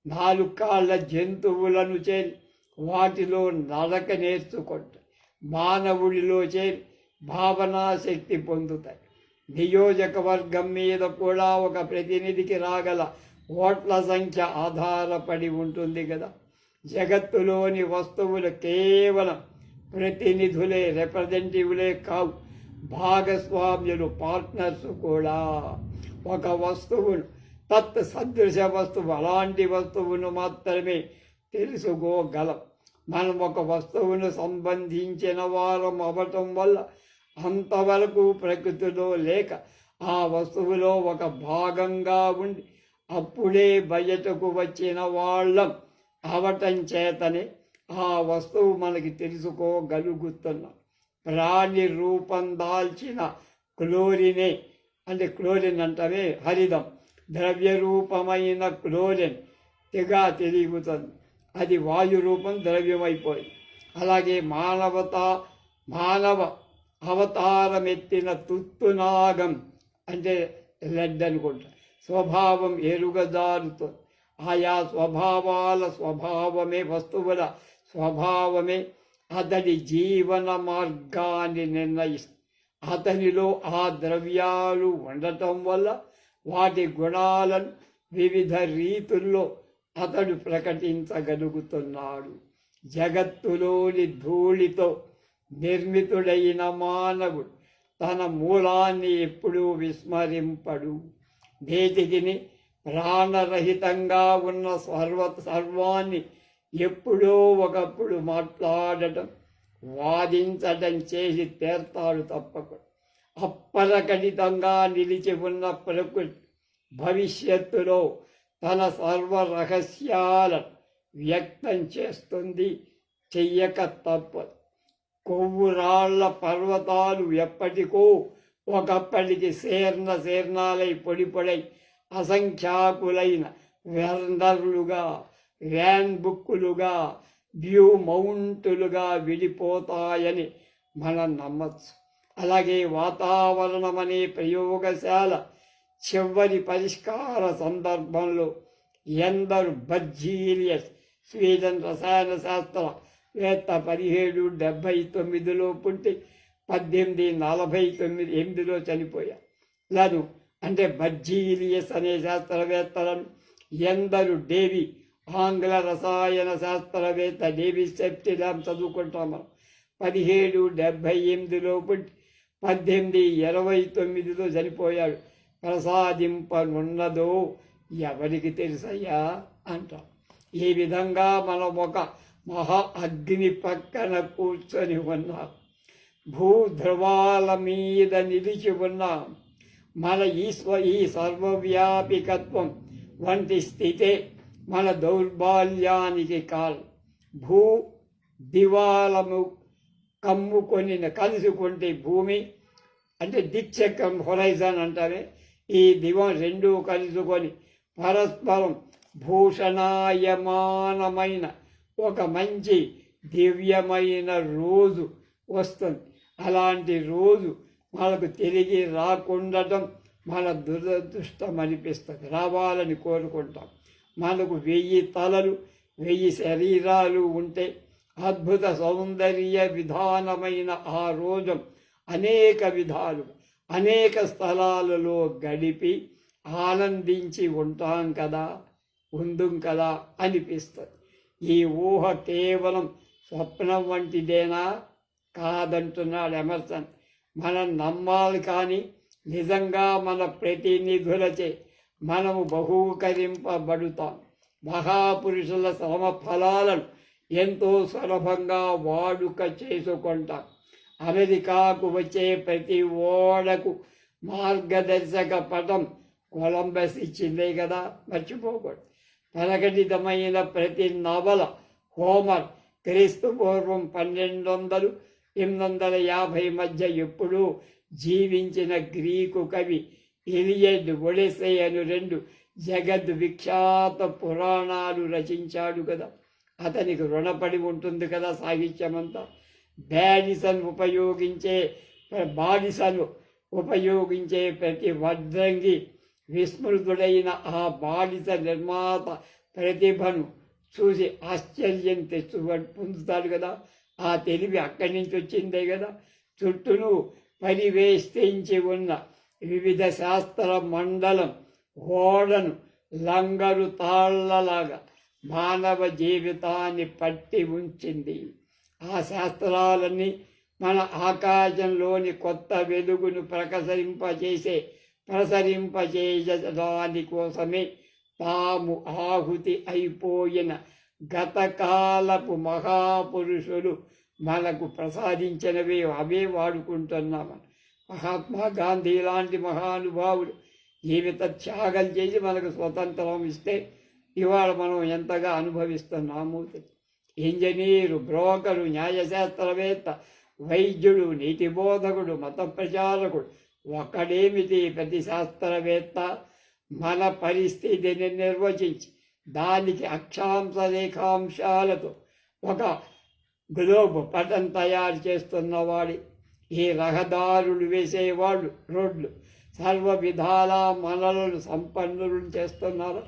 4 కాళ్ళ జంతువులను చేరి వాటిలో నడక నేర్చుకుంటాయి. మానవుడిలో చేరి భావనాశక్తి పొందుతాయి. నియోజకవర్గం మీద కూడా ఒక ప్రతినిధికి రాగల ఓట్ల సంఖ్య ఆధారపడి ఉంటుంది కదా. జగత్తులోని వస్తువులు కేవలం ప్రతినిధులే, రిప్రజెంటేటివ్లే కావు, భాగస్వామ్యులు, పార్ట్నర్స్ కూడా. ఒక వస్తువును సదృశ వస్తువు అలాంటి వస్తువును మాత్రమే తెలుసుకోగలం. మనం ఒక వస్తువును సంబంధించిన వారం అవ్వటం వల్ల అంతవరకు ప్రకృతిలో లేక ఆ వస్తువులో ఒక భాగంగా ఉండి అప్పుడే బయటకు వచ్చిన వాళ్ళం అవటం చేతనే ఆ వస్తువు మనకి తెలుసుకోగలుగుతున్నాం. ప్రాణి రూపం దాల్చిన క్లోరినే అంటే క్లోరిన్ అంటమే హరితం, ద్రవ్య రూపమైన క్లోరిన్ తెగ తిరుగుతుంది. అది వాయు రూపం ద్రవ్యమైపోయింది. అలాగే మానవ అవతారమెత్తిన తుత్తునాగం అంటే లెడ్ అనుకుంటా స్వభావం ఎరుగజారుతుంది. ఆయా స్వభావమే వస్తువుల స్వభావమే అతడి జీవన మార్గాన్ని నిర్ణయిస్తుంది. అతనిలో ఆ ద్రవ్యాలు ఉండటం వల్ల వాటి గుణాలను వివిధ రీతుల్లో అతడు ప్రకటించగలుగుతున్నాడు. జగత్తులోని ధూళితో నిర్మితుడైన మానవుడు తన మూలాన్ని ఎప్పుడూ విస్మరింపడు. నేటికిని ప్రాణరహితంగా ఉన్న సర్వాన్ని ఎప్పుడో ఒకప్పుడు మాట్లాడటం, వాదించటం చేసి తీర్తాడు తప్పకుండా. అప్పరకటితంగా నిలిచి ఉన్న ప్రకృతి భవిష్యత్తులో తన సర్వ రహస్యాలను వ్యక్తం చేస్తుంది, చెయ్యక తప్పదు. కొవ్వురాళ్ల పర్వతాలు ఎప్పటికో ఒకప్పటికి శీర్ణాలై పొడిపొడై అసంఖ్యాకులైన వెర్నర్లుగా, వ్యాన్ బుక్కులుగా, వ్యూ మౌంటులుగా విడిపోతాయని మనం నమ్మచ్చు. అలాగే వాతావరణం అనే ప్రయోగశాల చివరి పరిష్కార సందర్భంలో ఎందరు బర్జీలియస్ స్వీడన్ రసాయన శాస్త్రవేత్త 1779లో పుట్టి 1848లో చనిపోయారు. లేదు అంటే బర్జీలియస్ అనే శాస్త్రవేత్తలను ఎందరు డేవి ఆంగ్ల రసాయన శాస్త్రవేత్త డేవిడ్ సెప్టిలాం చదువుకుంటాం మనం. 1778లో పుట్టి 1829లో చనిపోయాడు. ప్రసాదింపనున్నదో ఎవరికి తెలుసయ్యా అంటాం. ఈ విధంగా మనం ఒక మహా అగ్ని పక్కన కూర్చొని ఉన్నాం. భూధ్రువాల మీద నిలిచి ఉన్నాం. మన ఈ సర్వవ్యాపికత్వం వంటి స్థితే మన దౌర్బల్యానికి కారణం. భూ దివాలము కమ్ముకొని కలుసుకుంటే భూమి అంటే దిక్చక్రం హొరైజన్ అంటారే, ఈ దివం రెండూ కలుసుకొని పరస్పరం భూషణాయమానమైన ఒక మంచి దివ్యమైన రోజు వస్తుంది. అలాంటి రోజు మనకు తిరిగి రాకుండటం మన దురదృష్టం అనిపిస్తుంది. రావాలని కోరుకుంటాం. మనకు 1000 తలలు 1000 శరీరాలు ఉంటే అద్భుత సౌందర్య విధానమైన ఆ రోజు అనేక విధాలు అనేక స్థలాలలో గడిపి ఆనందించి ఉంటాం కదా, ఉందుం కదా అనిపిస్తుంది. ఈ ఊహ కేవలం స్వప్నం వంటిదేనా? కాదంటున్నాడు ఎమర్సన్. మనం నమ్మాలి, కానీ నిజంగా మన ప్రతినిధులచే మనము బహూకరింపబడుతాం. మహాపురుషుల శ్రమ ఫలాలను ఎంతో సులభంగా వాడుక చేసుకుంటాం. అమెరికాకు వచ్చే ప్రతి ఓడకు మార్గదర్శక పటం కొలంబస్ ఇచ్చిందే కదా, మర్చిపోకూడదు. ప్రకటితమైన ప్రతి నవల హోమర్ క్రీస్తు పూర్వం 1200-850 మధ్య ఎప్పుడూ జీవించిన గ్రీకు కవి ఇలియడ్, ఒడిసే అను 2 జగద్విఖ్యాత పురాణాలు రచించాడు కదా. అతనికి రుణపడి ఉంటుంది కదా సాహిత్యమంతా. బాడిసను ఉపయోగించే ప్రతి వడ్రంగి విస్మృతుడైన ఆ బాడిస నిర్మాత ప్రతిభను చూసి ఆశ్చర్యం పొందుతాడు కదా. ఆ తెలివి అక్కడి నుంచి వచ్చిందే కదా. చుట్టూను పరివేష్టించి ఉన్న వివిధ శాస్త్ర మండలం ఓడను లంగరు తాళ్లలాగా మానవ జీవితాన్ని పట్టి ఉంచింది. ఆ శాస్త్రాలన్నీ మన ఆకాశంలోని కొత్త వెలుగును ప్రసరింపచేయడాని కోసమే తాము ఆహుతి అయిపోయిన గతకాలపు మహాపురుషులు మనకు ప్రసాదించినవే అవే వాడుకుంటున్నాము. మహాత్మా గాంధీ లాంటి మహానుభావులు జీవిత త్యాగం చేసి మనకు స్వతంత్రం ఇస్తే ఇవాళ మనం ఎంతగా అనుభవిస్తున్నాము. ఇంజనీరు, బ్రోకరు, న్యాయశాస్త్రవేత్త, వైద్యుడు, నీతి బోధకుడు, మత ప్రచారకుడు ఒక్కడేమిటి, ప్రతి శాస్త్రవేత్త మన పరిస్థితిని నిర్వచించి దానికి అక్షాంశ రేఖాంశాలతో ఒక గ్లోబ్ పటం తయారు చేస్తున్నవాడి. ఈ రహదారులు వేసేవాళ్ళు, రోడ్లు సర్వ విధాల మనలను సంపన్నులు చేస్తున్నారు.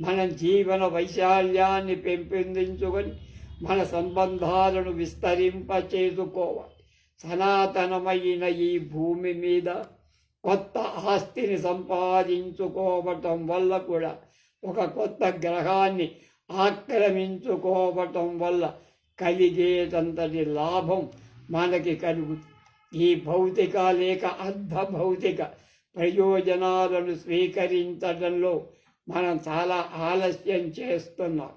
మన జీవన వైశాల్యాన్ని పెంపొందించుకొని మన సంబంధాలను విస్తరింపచేసుకోవాలి. సనాతనమైన ఈ భూమి మీద కొత్త ఆస్తిని సంపాదించుకోవటం వల్ల కూడా ఒక కొత్త గ్రహాన్ని ఆక్రమించుకోవటం వల్ల కలిగేటంతటి లాభం మనకి కలుగుతుంది. ఈ భౌతిక లేక అర్ధ భౌతిక ప్రయోజనాలను స్వీకరించడంలో మనం చాలా ఆలస్యం చేస్తున్నాం.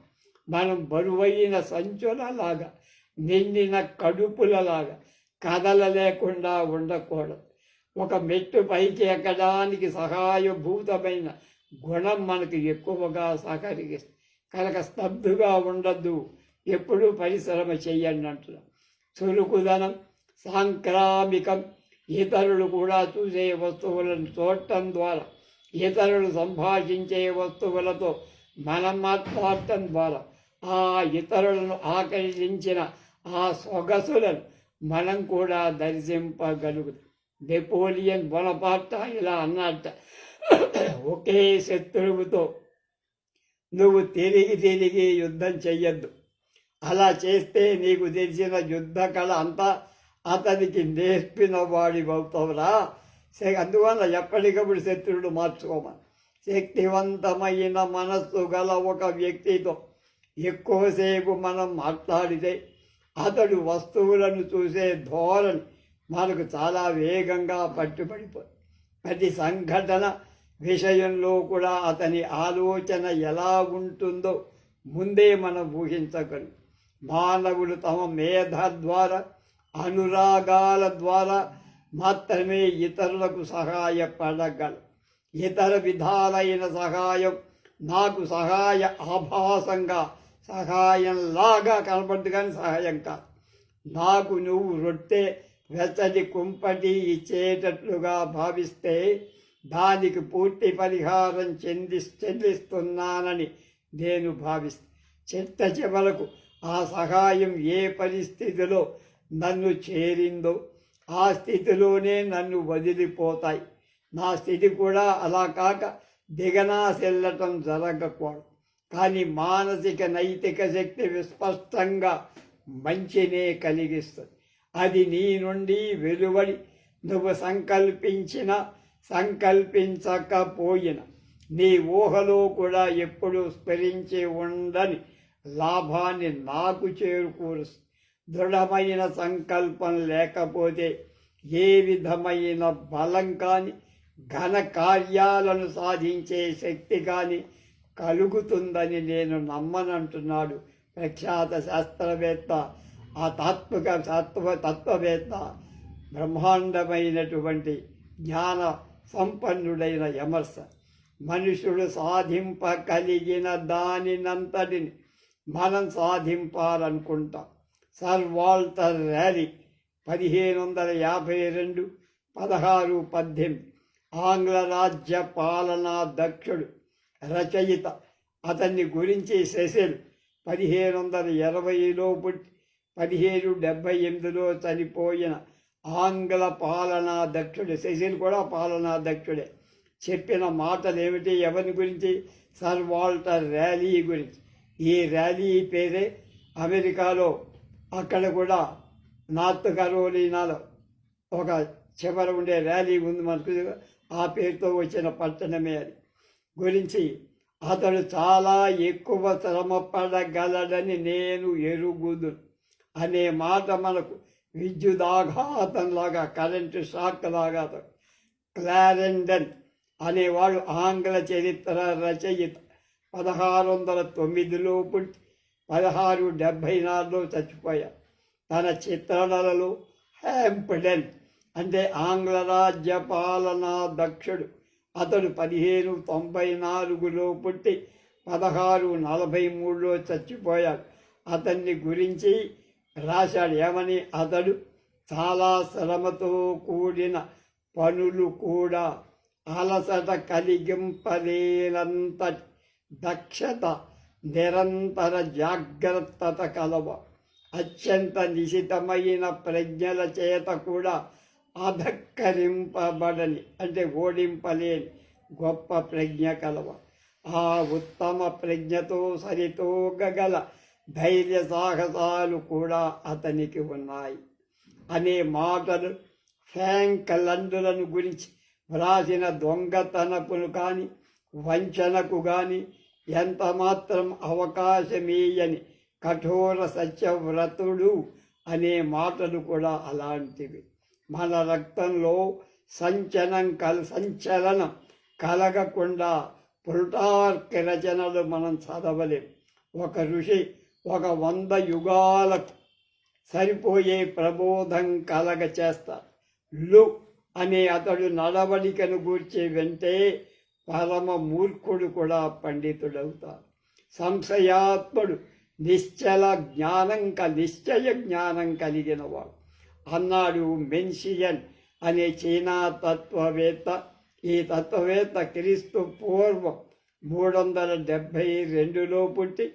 మనం బరువైన సంచులలాగా, నిండిన కడుపులలాగా కదలలేకుండా ఉండకూడదు. ఒక మెట్టు పైకి ఎక్కడానికి సహాయభూతమైన గుణం మనకు ఎక్కువగా సహకరిస్తుంది. కనుక స్తబ్దుగా ఉండద్దు, ఎప్పుడూ పరిశ్రమ చెయ్యండి అంటున్నాం. చురుకుదనం, సాంక్రామికం, ఇతరులు కూడా చూసే వస్తువులను చూడటం ద్వారా, ఇతరులు సంభాషించే వస్తువులతో మనం మాట్లాడటం ద్వారా ఆ ఇతరులను ఆకర్షించిన ఆ సొగసులను మనం కూడా దర్శింపగలుగుతాం. నెపోలియన్ బొనపార్ట్ ఇలా అన్నట్ట, ఒకే శత్రువుతో నువ్వు తిరిగి యుద్ధం చెయ్యొద్దు. అలా చేస్తే నీకు తెలిసిన యుద్ధ కళ అంతా అతనికి నేర్పిన వాడి అవుతావురా. అందువల్ల ఎప్పటికప్పుడు శత్రువుడు మార్చుకోమని. శక్తివంతమైన మనస్సు గల ఒక వ్యక్తితో ఎక్కువసేపు మనం మాట్లాడితే అతడు వస్తువులను చూసే ధోరణి మనకు చాలా వేగంగా పట్టుబడిపోయి ప్రతి సంఘటన విషయంలో కూడా అతని ఆలోచన ఎలా ఉంటుందో ముందే మనం ఊహించగలం. మానవుడు తమ మేధ ద్వారా అనురాగాల ద్వారా మాత్రమే ఇతరులకు సహాయపడగలరు. ఇతర విధాలైన సహాయం నాకు సహాయ ఆభాసంగా సహాయంలాగా కనపడదు, కానీ సహాయం కాదు. నాకు నువ్వు రొట్టె వెచ్చటి కుంపటి ఇచ్చేటట్లుగా భావిస్తే దానికి పూర్తి పరిహారం చెల్లిస్తున్నానని నేను భావిస్తాను. చిట్ట చివరకు ఆ సహాయం ఏ పరిస్థితిలో నన్ను చేరిందో ఆ స్థితిలోనే నన్ను వదిలిపోతాయి. నా స్థితి కూడా అలా కాక దిగనాసెల్లటం జరగకూడదు. కానీ మానసిక నైతిక శక్తి విస్పష్టంగా మంచినే కలిగిస్తుంది. అది నీ నుండి వెలువడి నువ్వు సంకల్పించకపోయిన నీ ఊహలో కూడా ఎప్పుడూ స్మరించి ఉండని లాభాన్ని నాకు చేకూరుస్తుంది. దృఢమైన సంకల్పం లేకపోతే ఏ విధమైన బలం కానీ ఘన కార్యాలను సాధించే శక్తి కానీ కలుగుతుందని నేను నమ్మనంటున్నాడు ప్రఖ్యాత శాస్త్రవేత్త, ఆ తత్వవేత్త, బ్రహ్మాండమైనటువంటి జ్ఞాన సంపన్నుడైన ఎమర్సన్. మనుషుడు సాధింపగలిగిన దానినంతటిని మనం సాధింపాలనుకుంటాం. సర్ వాల్టర్ ర్యాలీ 1552 16 18 ఆంగ్ల రాజ్య పాలనా దక్షుడు, రచయిత. అతన్ని గురించి సెసిల్ 1520లో పుట్టి 1778లో చనిపోయిన ఆంగ్ల పాలనా దక్షుడు. సెసిల్ కూడా పాలనా దక్షుడే. చెప్పిన మాటలు ఏమిటి? ఎవరి గురించి? సర్ వాల్టర్ ర్యాలీ గురించి. ఈ ర్యాలీ పేరే అమెరికాలో, అక్కడ కూడా నార్త్ కరోలినాలో ఒక చివర ఉండే ర్యాలీ ఉంది మనకు, ఆ పేరుతో వచ్చిన పట్టణమే అది. గురించి అతడు చాలా ఎక్కువ శ్రమ పడగలడని నేను ఎరుగుదు అనే మాట మనకు విద్యుదాఘాతంలాగా, కరెంటు షాక్ లాగా. క్లారెండన్ అనేవాడు ఆంగ్ల చరిత్ర రచయిత. 1609లో పుట్టి 1674లో చచ్చిపోయాడు. తన చిత్రణలలో హ్యాంప్డెన్ అంటే ఆంగ్ల రాజ్య పాలనా దక్షుడు. అతడు 1594లో పుట్టి 1643లో చచ్చిపోయాడు. అతన్ని గురించి రాశాడు. ఏమని? అతడు చాలా శ్రమతో కూడిన పనులు కూడా అలసట కలిగింపలేనంత దక్షత, నిరంతర జాగ్రత్తత కలవ, అత్యంత నిశితమైన ప్రజ్ఞల చేత కూడా అధక్కరింపబడని అంటే ఓడింపలేని గొప్ప ప్రజ్ఞ కలవ. ఆ ఉత్తమ ప్రజ్ఞతో సరితూగగల ధైర్య సాహసాలు కూడా అతనికి ఉన్నాయి అనే మాటలు ఫ్రాంక్ లండులను గురించి వ్రాసిన దొంగతనపును కానీ వంచనకు కానీ ఎంత మాత్రం అవకాశమీయని కఠోర సత్యవ్రతుడు అనే మాటలు కూడా అలాంటివి. మన రక్తంలో సంచలనం కలగకుండా పుల్టార్క్ రచనలు మనం చదవలేం. ఒక ఋషి 100 యుగాలకు సరిపోయే ప్రబోధం కలగ చేస్తారు. లు అనే అతడు నడవడికను గూర్చి వెంటే పరమ మూర్ఖుడు కూడా పండితుడవుతాడు. సంశయాత్ముడు నిశ్చయ జ్ఞానం కలిగినవాడు అన్నాడు మెన్షియన్ అనే చైనా తత్వవేత్త. ఈ తత్వవేత్త క్రీస్తు పూర్వం 372లో పుట్టి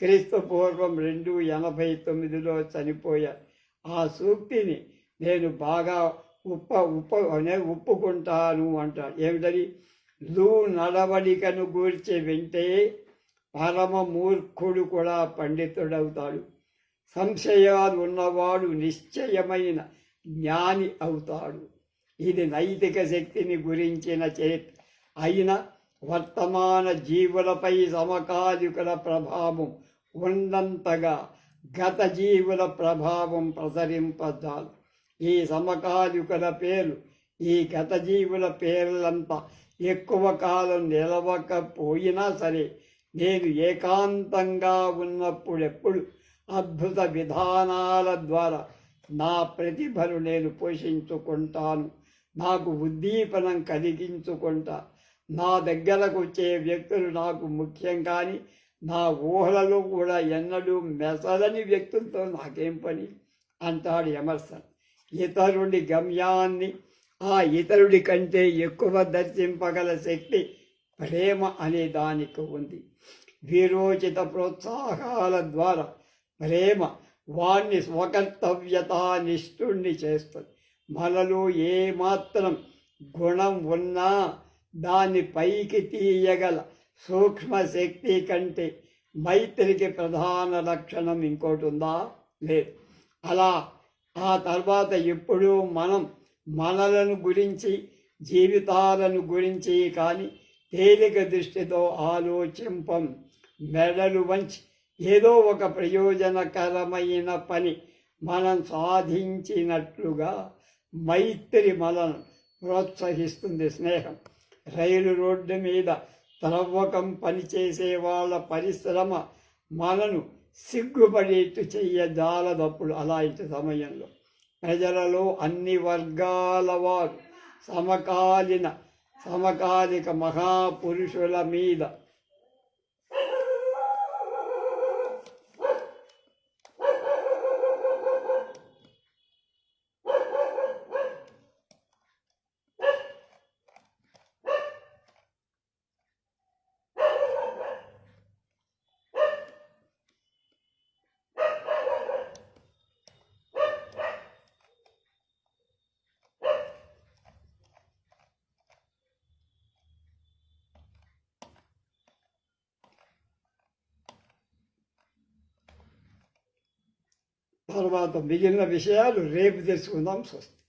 క్రీస్తు పూర్వం 289లో చనిపోయాడు. ఆ సూక్తిని నేను బాగా ఒప్పుకుంటాను అంటాడు. ఏమిటది? లూ నడవడికను గూర్చి వింటే పరమ మూర్ఖుడు కూడా పండితుడవుతాడు. సంశయాలు ఉన్నవాడు నిశ్చయమైన జ్ఞాని అవుతాడు. ఇది నైతిక శక్తిని గురించిన చరిత్ర అయిన వర్తమాన జీవులపై సమకాలికుల ప్రభావం ఉన్నంతగా గత జీవుల ప్రభావం ప్రసరింపజాలు. ఈ సమకాలికుల పేర్లు, ఈ గత జీవుల పేర్లంతా ఎక్కువ కాలం నిలవకపోయినా సరే, నేను ఏకాంతంగా ఉన్నప్పుడెప్పుడు అద్భుత విధానాల ద్వారా నా ప్రతిభను నేను పోషించుకుంటాను. నాకు ఉద్దీపనం కలిగించుకుంటా. నా దగ్గరకు వచ్చే వ్యక్తులు నాకు ముఖ్యం, కానీ నా ఊహలలో కూడా ఎన్నడూ మెసలని వ్యక్తులతో నాకేం పని అంటాడు ఎమర్సన్. ఇతరుడి గమ్యాన్ని ఆ ఇతరుడి కంటే ఎక్కువ దర్శింపగల శక్తి ప్రేమ అనే దానికి ఉంది. వీరోచిత ప్రోత్సాహాల ద్వారా ప్రేమ వాణ్ణి స్వకర్తవ్యతానిష్ఠుణ్ణి చేస్తుంది. మనలో ఏమాత్రం గుణం ఉన్నా దాన్ని పైకి తీయగల సూక్ష్మ శక్తి కంటే మైత్రికి ప్రధాన లక్షణం ఇంకోటి ఉందా? లేదు. అలా ఆ తర్వాత ఎప్పుడూ మనం మనలను గురించి, జీవితాలను గురించి కానీ తేలిక దృష్టితో ఆలోచింపం. మెడలు వంచి ఏదో ఒక ప్రయోజనకరమైన పని మనం సాధించినట్లుగా మైత్రి మనను ప్రోత్సహిస్తుంది. స్నేహం రైలు రోడ్డు మీద త్రవ్వకం పనిచేసే వాళ్ళ పరిశ్రమ మనను సిగ్గుపడేట్టు చెయ్యజాలదప్పుడు. అలాంటి సమయంలో ప్రజలలో అన్ని వర్గాల వారు సమకాలిక మహాపురుషుల మీద తర్వాత మిగిలిన విషయాలు రేపు తెలుసుకుందాం. స్వస్తి.